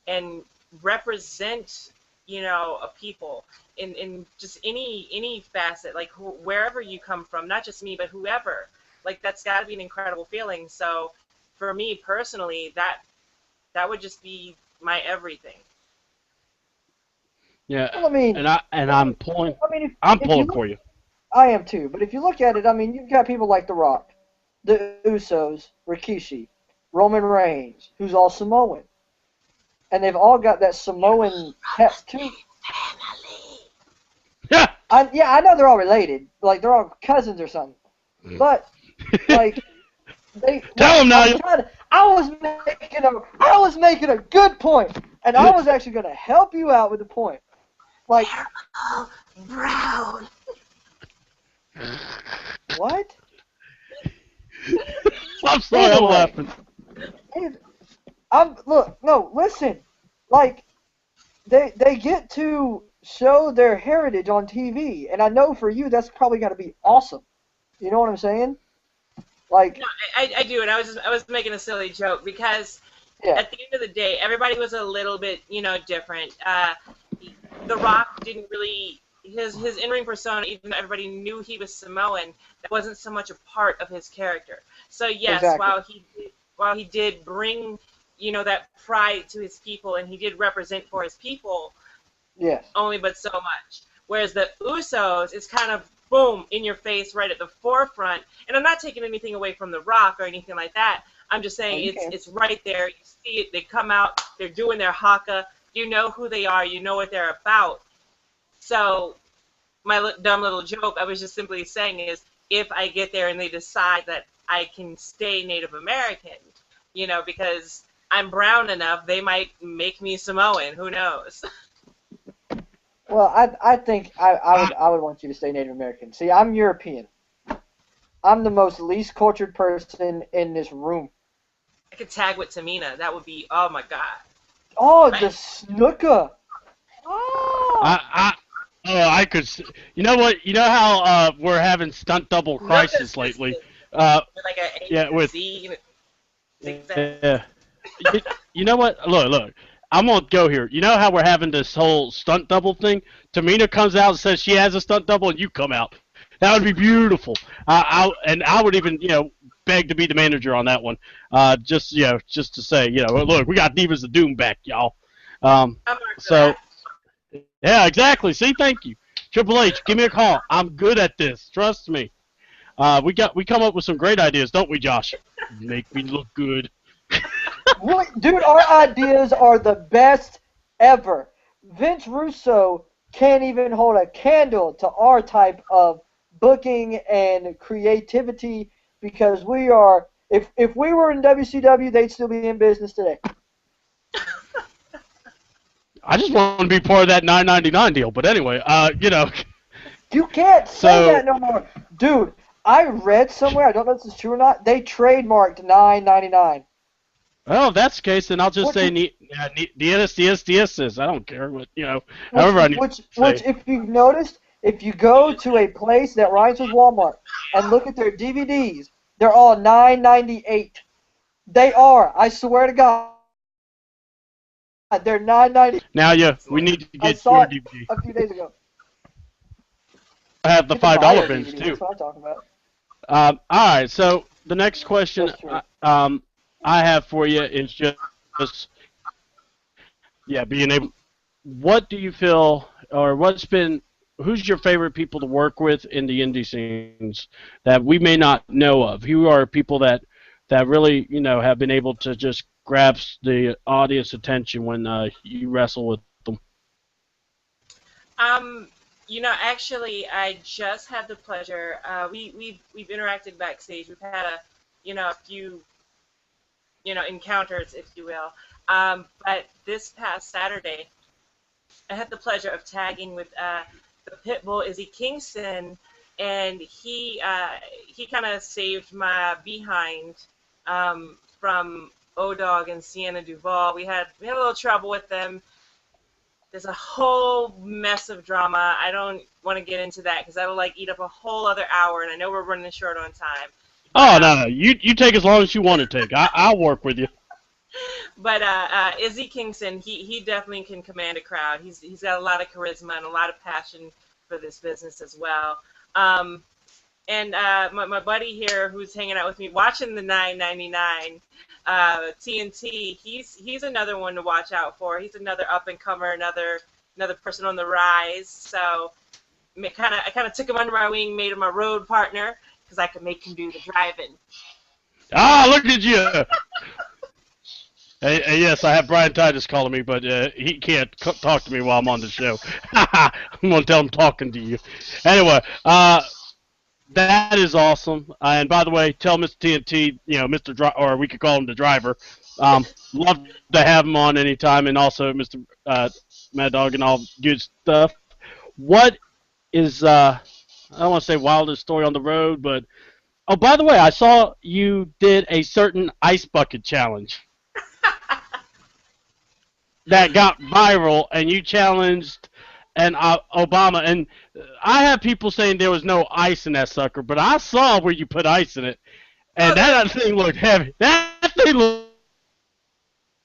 and represent a people in just any facet, like wherever you come from, not just me but whoever. Like, that's got to be an incredible feeling. So for me personally, that would just be my everything. Yeah, Well, and I'm pulling. I'm if you pulling look, for you. I am too. But if you look at it, you've got people like The Rock, the Usos, Rikishi, Roman Reigns, who's all Samoan, and they've all got that Samoan pep too. Yeah. I know they're all related, like they're all cousins or something. But like Tell him now. I was making a good point, and I was actually going to help you out with the point. Like, Brown. what? I'm sorry, I'm Anyway. laughing. No, listen. Like, they get to show their heritage on TV, and I know for you that's probably got to be awesome. You know what I'm saying? Like, No, I do, and I was making a silly joke because Yeah, at the end of the day, everybody was a little bit, different. The Rock didn't really his in ring persona, even though everybody knew he was Samoan, that wasn't so much a part of his character. So yes, exactly. while he did bring that pride to his people, and he did represent for his people, Yes. only but so much. Whereas the Usos is kind of boom in your face right at the forefront. And I'm not taking anything away from The Rock or anything like that. I'm just Oh, saying you it's can. it's right there. You see it. They come out. They're doing their haka. You know who they are. You know what they're about. So my dumb little joke I was just simply saying is, if I get there and they decide that I can stay Native American, because I'm brown enough, they might make me Samoan. Who knows? Well, I think I I, would I would want you to stay Native American. See, I'm European. I'm the most least cultured person in this room. I could tag with Tamina. That would be, oh my god. Oh, Right? the snooker. Oh, I, I could. You know what? You know how we're having stunt double Snooker crisis lately. assistant Uh, with like a A yeah, and a with Z and a zigzags. yeah. You know what? Look. I'm gonna go here. You know how we're having this whole stunt double thing? Tamina comes out and says she has a stunt double, and you come out. That would be beautiful. I would even beg to be the manager on that one. Just just to say look, we got Divas of Doom back, y'all. I'm marked for So that. yeah, exactly. See, thank you, Triple H. Give me a call. I'm good at this. Trust me. We come up with some great ideas, don't we, Josh? Make me look good. dude, our ideas are the best ever. Vince Russo can't even hold a candle to our type of booking and creativity because we are. If we were in WCW, they'd still be in business today. I just want to be part of that 9.99 deal. But anyway, You can't say so that no more, dude. I read somewhere. I don't know if this is true or not. They trademarked 9.99. well, if that's the case, then I'll just Which say is DS is. I don't care what which however I need to which say. if you've noticed, if you go to a place that rhymes with Walmart and look at their DVDs, they're all 9.98. They are. I swear to God, they're 9.98. Now, yeah, we Excellent. need to I get saw your it DVD. a few days ago. I have the You can buy $5 our bins DVD. too. That's what I'm talking about. All right. So the next question That's true. I have for you is just being able. What do you feel, or who's your favorite people to work with in the indie scenes that we may not know of? Who are people that really have been able to just grasp the audience attention when you wrestle with them? Um, actually, I just had the pleasure. We've interacted backstage. We've had a few, encounters, if you will. But this past Saturday, I had the pleasure of tagging with the Pitbull Izzy Kingston, and he kind of saved my behind from O-Dog and Sienna Duval. We had a little trouble with them. There's a whole mess of drama. I don't want to get into that because that'll like eat up a whole other hour, and I know we're running short on time. But Oh no, you take as long as you want to take. I'll work with you. Izzy Kingston, he definitely can command a crowd. He's got a lot of charisma and a lot of passion for this business as well. Um, and my buddy here who's hanging out with me watching the 9.99 TNT, he's another one to watch out for. He's another up and comer, another person on the rise. So I kind of took him under my wing, made him a road partner because I could make him do the driving. Ah, look at you. Hey, yes, I have Brian Titus calling me, but he can't talk to me while I'm on the show. I'm gonna tell him talking to you. Anyway, that is awesome. And by the way, tell Mr. TNT, or we could call him the driver. Love to have him on anytime, and also Mr. Mad Dog and all good stuff. What is I don't want to say wildest story on the road, but oh, by the way, I saw you did a certain ice bucket challenge that got viral, and you challenged and Obama. And I have people saying there was no ice in that sucker, but I saw where you put ice in it, Oh, and that thing looked heavy. That thing looked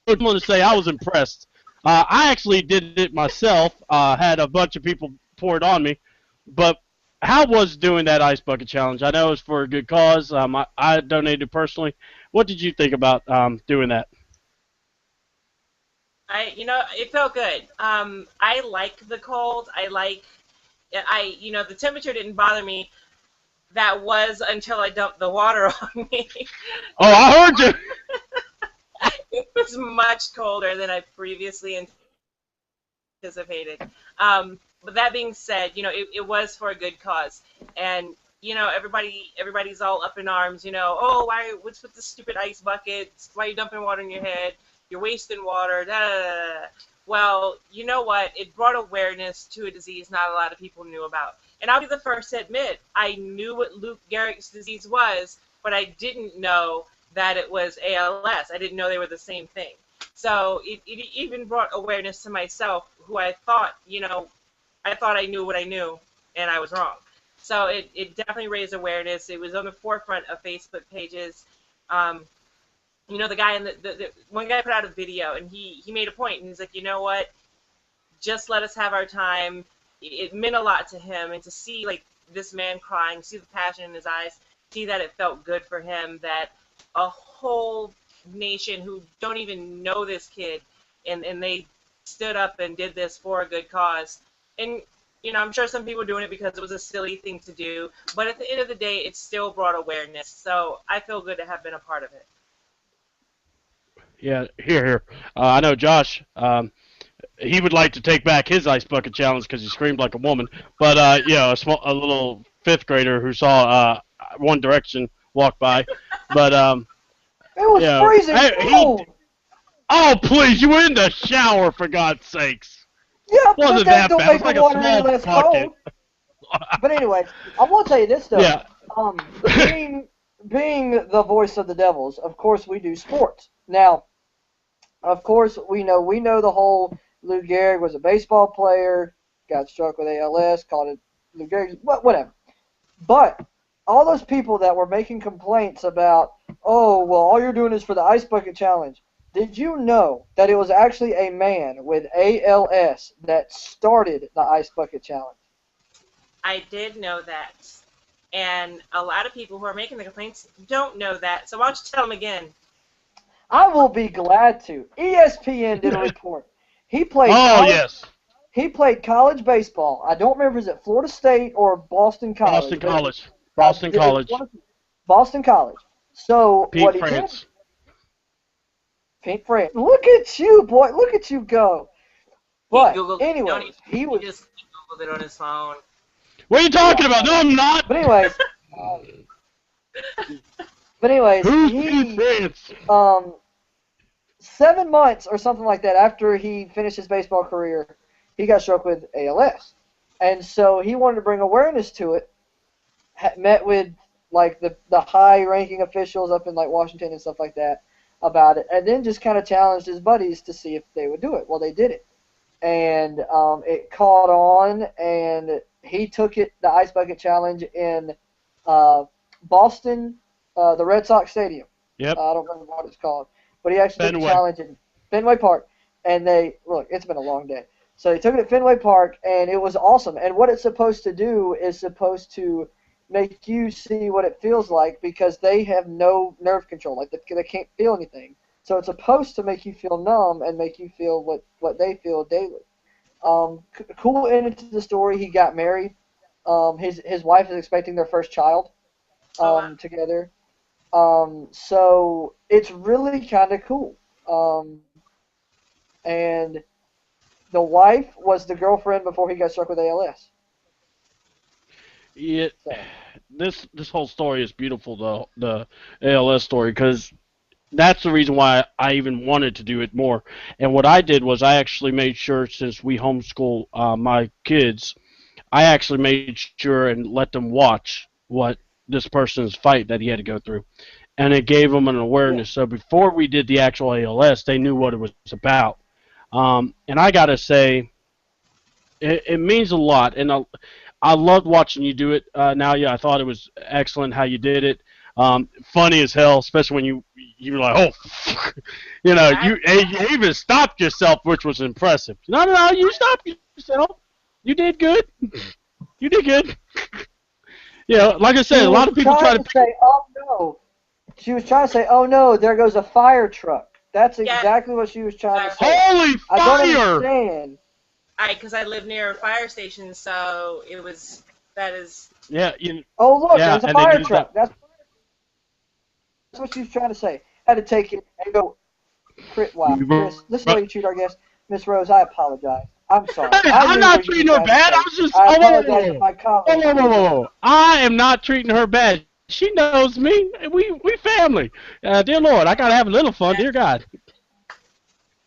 I'm going to say I was impressed. I actually did it myself. Had a bunch of people pour it on me, but how was doing that ice bucket challenge? I know it was for a good cause. I donated personally. What did you think about doing that? It felt good. I like the cold. The temperature didn't bother me. That was until I dumped the water on me. Oh, It was I heard you. it was much colder than I previously anticipated. But that being said, it was for a good cause, and everybody's all up in arms. Oh, what's with the stupid ice buckets? Why are you dumping water in your head? You're wasting water. Da, da, da, da. Well, you know what? It brought awareness to a disease not a lot of people knew about. And I'll be the first to admit, I knew what Lou Gehrig's disease was, but I didn't know that it was ALS. I didn't know they were the same thing. So it even brought awareness to myself, who I thought I knew what I knew, and I was wrong. So it definitely raised awareness. It was on the forefront of Facebook pages. Um, the guy in the one guy put out a video, and he made a point, and he's like, you know what? Just let us have our time. It meant a lot to him, and to see like this man crying, see the passion in his eyes, see that it felt good for him, that a whole nation who don't even know this kid, and they stood up and did this for a good cause. And I'm sure some people were doing it because it was a silly thing to do, but at the end of the day, it still brought awareness. So I feel good to have been a part of it. Yeah, here. I know Josh. He would like to take back his ice bucket challenge because he screamed like a woman. But a little fifth grader who saw One Direction walk by. But It was freezing he. cold. Oh please, you were in the shower for God's sakes. Yeah, but Wasn't that that don't bad? It make was the like a water any small less bucket. cold. But anyway, I will tell you this though. Yeah. Um, being the voice of the Devils, of course we do sports. Now, of course we know the whole Lou Gehrig was a baseball player, got struck with ALS, called it Lou Gehrig, whatever. But all those people that were making complaints about, oh, well, all you're doing is for the ice bucket challenge. Did you know that it was actually a man with ALS that started the ice bucket challenge? I did know that. And a lot of people who are making the complaints don't know that. So why don't you tell them again? I will be glad to. ESPN did a report. He played Oh college. yes, He played college baseball. I don't remember is it Florida State or Boston College. Boston College. I, Boston it was College. Boston College. So what Pete he did, France. Pink Fred. Look at you, boy. Look at you go. He But Googled it. Don't anyways, even, he he was just Googled it on his phone. What are you yeah. talking about? No, I'm not. But anyways, but anyways, Who's Pete he France? 7 months or something like that after he finished his baseball career, he got struck with ALS, and so he wanted to bring awareness to it. Met with like the high-ranking officials up in like Washington and stuff like that about it, and then just kind of challenged his buddies to see if they would do it. Well, they did it, and it caught on, and he took it the ice bucket challenge in Boston, the Red Sox Stadium. Yep. I don't remember what it's called, but he actually took the Fenway. challenge in Fenway Park, and they look. It's been a long day, so he took it at Fenway Park, and it was awesome. And what it's supposed to do is supposed to make you see what it feels like because they have no nerve control, like they can't feel anything. So it's supposed to make you feel numb and make you feel what they feel daily. Cool end to the story. He got married. His wife is expecting their first child Oh, wow. together. So it's really kind of cool. And the wife was the girlfriend before he got struck with ALS. Yeah, So this whole story is beautiful. The ALS story because that's the reason why I even wanted to do it more. And what I did was I actually made sure since we homeschool my kids, I actually made sure and let them watch what this person's fight that he had to go through, and it gave them an yeah, awareness. So before we did the actual ALS, they knew what it was about. And I gotta say, it means a lot, and I loved watching you do it. Now, yeah, I thought it was excellent how you did it. Funny as hell, especially when you're like, oh, I you even stopped yourself, which was impressive. No, no, no, you stopped yourself. You did good. You did good. Like I She said, a was lot of people try trying to to pick. say, "Oh no." She was trying to say, "Oh no, there goes a fire truck." That's yeah, exactly what she was trying to fire say. truck. Holy I don't fire! understand. Because I live near a fire station, so that is Yeah, Oh look, yeah, there's a and they fire use that. truck. That's what she was trying to say. Had to take it and go. Wow, Chris, listen to the way you treat our guest. Miss Rose, I apologize. I'm sorry. Hey, I I'm knew not what you were treating her trying to bad. I say. was just, I oh, whoa, apologize whoa, if my whoa, comment whoa, was whoa, rude. whoa, whoa. I am not treating her bad. She knows me. We family. Dear Lord, I gotta have a little fun. Dear that's God.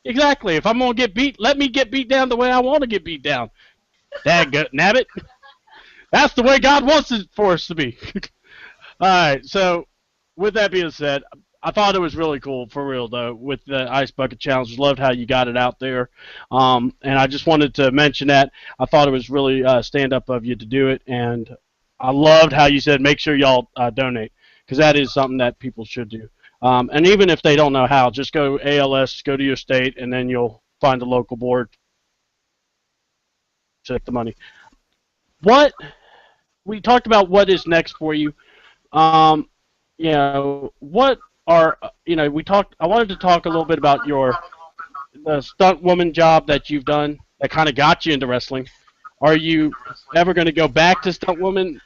Exactly. If I'm gonna get beat, let me get beat down the way I want to get beat down. Dad, nabbit. That's the way God wants it for us to be. All right. So, with that being said, I thought it was really cool for real though with the ice bucket challenge. Loved how you got it out there, and I just wanted to mention that I thought it was really stand up of you to do it, and I loved how you said make sure y'all donate because that is something that people should do. And even if they don't know how, just go ALS, go to your state, and then you'll find a local board to take the money. What we talked about, what is next for you? Um, what are we talked. I wanted to talk a little bit about the stunt woman job that you've done that kind of got you into wrestling. Are you ever going to go back to stunt woman,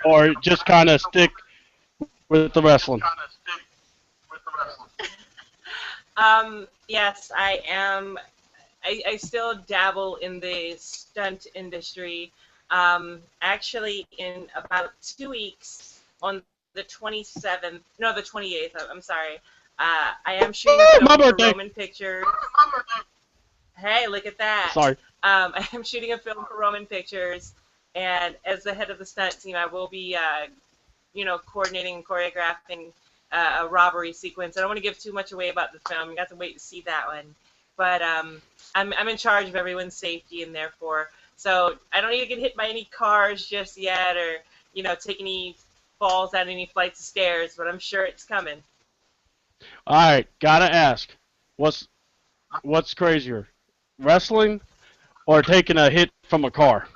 or just kind of stick with the wrestling? yes, I am. I still dabble in the stunt industry. Actually, in about 2 weeks, on the 27th, no, the 28th, I'm sorry, I am shooting a Oh, my film for birthday. Roman Pictures. Hey, look at that. Sorry. I am shooting a film for Roman Pictures, and as the head of the stunt team, I will be, coordinating and choreographing a robbery sequence. I don't want to give too much away about the film. You got to wait to see that one. But I'm in charge of everyone's safety, and therefore, so I don't need to get hit by any cars just yet, or take any falls down any flights of stairs. But I'm sure it's coming. All right, gotta ask, what's what's crazier, wrestling or taking a hit from a car?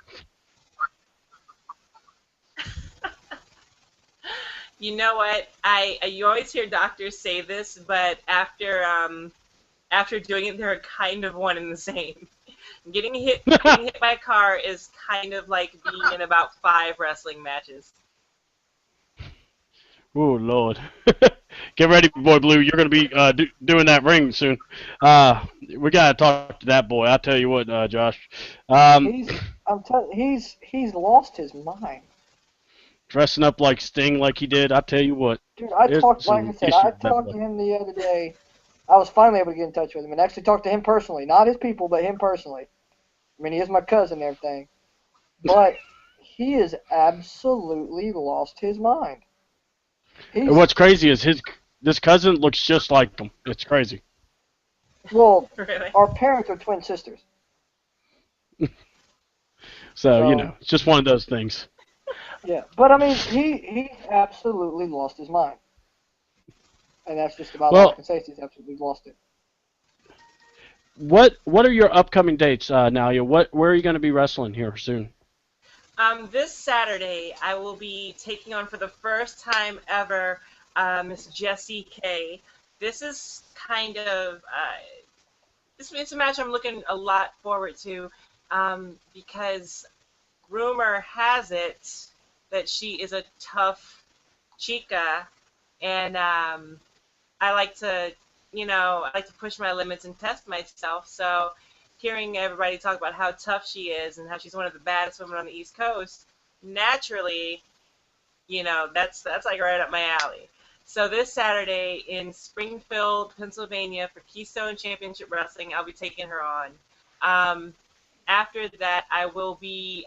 You know what? You always hear doctors say this, but after doing it, they're kind of one and the same. Getting hit by a car is kind of like being in about 5 wrestling matches. Oh Lord, get ready, boy Blue. You're gonna be doing that ring soon. We gotta talk to that boy. I tell you what, Josh. Um, I'm telling he's lost his mind. Dressing up like Sting, like he did. I tell you what, Dude, I there's talked, like I some said, I issues with that talked boy. to him the other day. I was finally able to get in touch with him and actually talk to him personally. Not his people, but him personally. I mean, he is my cousin and everything. But he has absolutely lost his mind. And He's, what's crazy is his this cousin looks just like him. It's crazy. well, Really? our parents are twin sisters. So So, it's just one of those things. yeah. But, I mean, he's absolutely lost his mind. And that's just about all I Well, can say. He's absolutely lost it. what are your upcoming dates, Nalia? Where are you going to be wrestling here soon? This Saturday, I will be taking on for the first time ever Miss Jessie K. This is kind of it's a match I'm looking a lot forward to because rumor has it that she is a tough chica, and I like to push my limits and test myself. So, hearing everybody talk about how tough she is and how she's one of the baddest women on the East Coast, naturally, that's like right up my alley. So this Saturday in Springfield, Pennsylvania, for Keystone Championship Wrestling, I'll be taking her on. Um, After that, I will be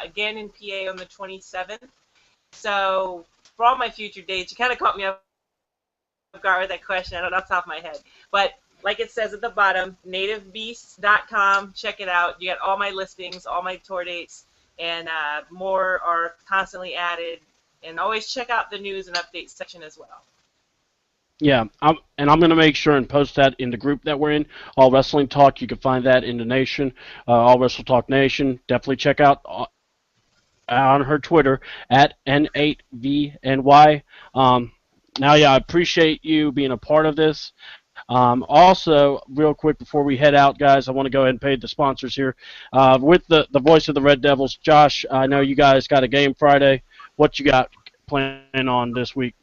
again in PA on the 27th. So for all my future dates, you kind of caught me off guard with that question. I don't know off the top of my head. But like it says at the bottom, nativebeasts.com. Check it out. You got all my listings, all my tour dates, and more are constantly added And always check out the news and updates section as well. Yeah, I'm going to make sure and post that in the group that we're in, All Wrestling Talk. You can find that in the Nation, All Wrestle Talk Nation. Definitely check out on her Twitter at N8VNY. Now, yeah, I appreciate you being a part of this. Also, real quick before we head out, guys, I want to go ahead and pay the sponsors here. With the voice of the Red Devils, Josh, I know you guys got a game Friday. What you got planning on this week?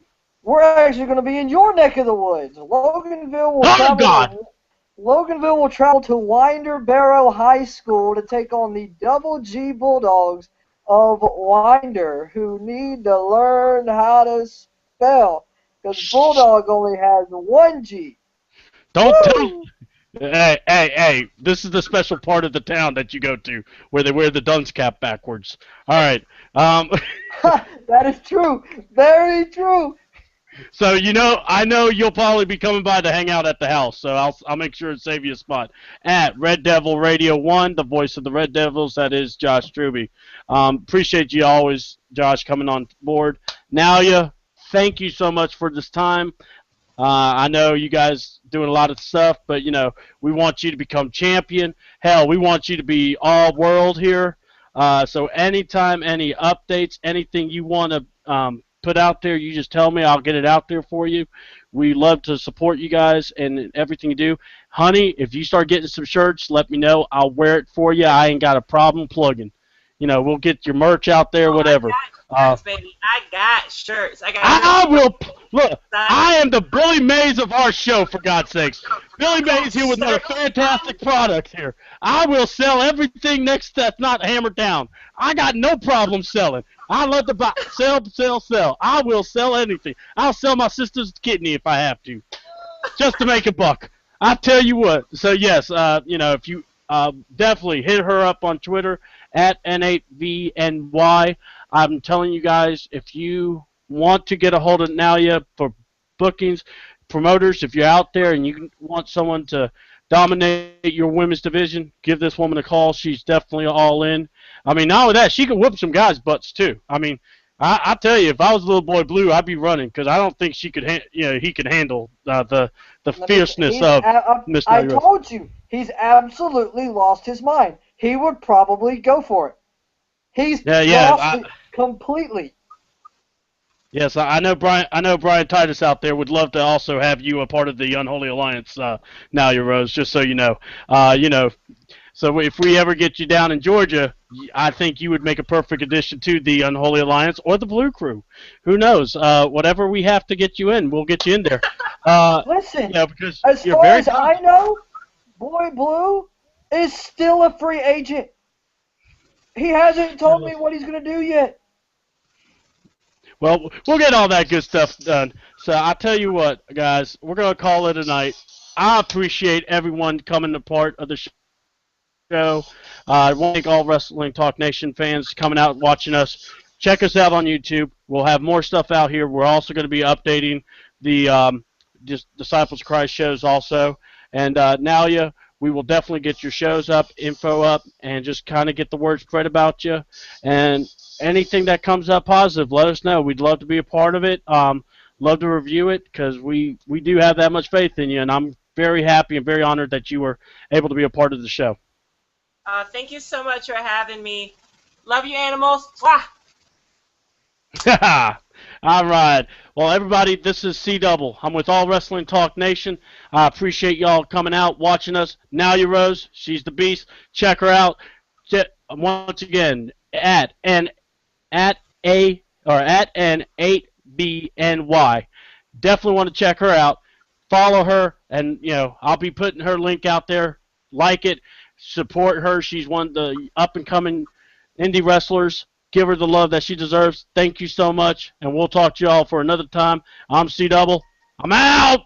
We're actually going to be in your neck of the woods. Loganville will Oh, God! travel to Winder Barrow High School to take on the Double G Bulldogs of Winder, who need to learn how to spell, because Bulldog only has one G. Don't tell. Woo! Hey! This is the special part of the town that you go to where they wear the dunce cap backwards. All right. That is true. Very true. So I know you'll probably be coming by to hang out at the house. So I'll make sure and save you a spot at Red Devil Radio 1, the voice of the Red Devils. That is Josh Struby. Appreciate you always, Josh, coming on board. Now, thank you so much for this time. I know you guys doing a lot of stuff, but we want you to become champion. Hell, we want you to be all world here. So anytime, any updates, anything you want to put out there, you just tell me. I'll get it out there for you. We love to support you guys and everything you do. Honey, if you start getting some shirts, let me know. I'll wear it for you. I ain't got a problem plugging. We'll get your merch out there, whatever. I got shirts, baby. I got shirts. I will look. I am the Billy Mays of our show, for God's sakes. Billy Mays here with another fantastic product here. I will sell everything next that's not hammered down. I got no problem selling. I love to buy, sell. I will sell anything. I'll sell my sister's kidney if I have to, just to make a buck. I tell you what. So yes, if you definitely hit her up on Twitter at N8VNY. I'm telling you guys, if you want to get a hold of Nyla for bookings, promoters, if you're out there and you want someone to dominate your women's division, give this woman a call. She's definitely all in. I mean, not only that, she can whoop some guys' butts too. I mean, I tell you, if I was Little Boy Blue, I'd be running because I don't think he could handle the fierceness of Miss I Nyla. told you, he's absolutely lost his mind. He would probably go for it. He's lost it completely. Yes, I know Brian Titus out there would love to also have you a part of the Unholy Alliance. Now, Rose, just so you know, So if we ever get you down in Georgia, I think you would make a perfect addition to the Unholy Alliance or the Blue Crew. Who knows? Whatever we have to get you in, we'll get you in there. Listen, because as you're far very as I know, Boy Blue is still a free agent. He hasn't told me what he's going to do yet. Well, we'll get all that good stuff done. So I tell you what, guys, we're going to call it a night. I appreciate everyone coming to part of the show. I want to thank all Wrestling Talk Nation fans coming out and watching us. Check us out on YouTube. We'll have more stuff out here. We're also going to be updating the Disciples of Christ shows also. And Nyla, we will definitely get your shows up, info up, and just kind of get the word spread about you. And anything that comes up positive, let us know. We'd love to be a part of it. Love to review it because we do have that much faith in you, and I'm very happy and very honored that you were able to be a part of the show. Thank you so much for having me. Love you, animals. All right. Well, everybody, this is C-Double. I'm with All Wrestling Talk Nation. I appreciate y'all coming out, watching us. Nyla Rose, she's the beast. Check her out. Once again, at N8BNY. Definitely want to check her out. Follow her, and I'll be putting her link out there. Like it, support her. She's one of the up-and-coming indie wrestlers. Give her the love that she deserves. Thank you so much, and we'll talk to y'all for another time. I'm C-Double. I'm out!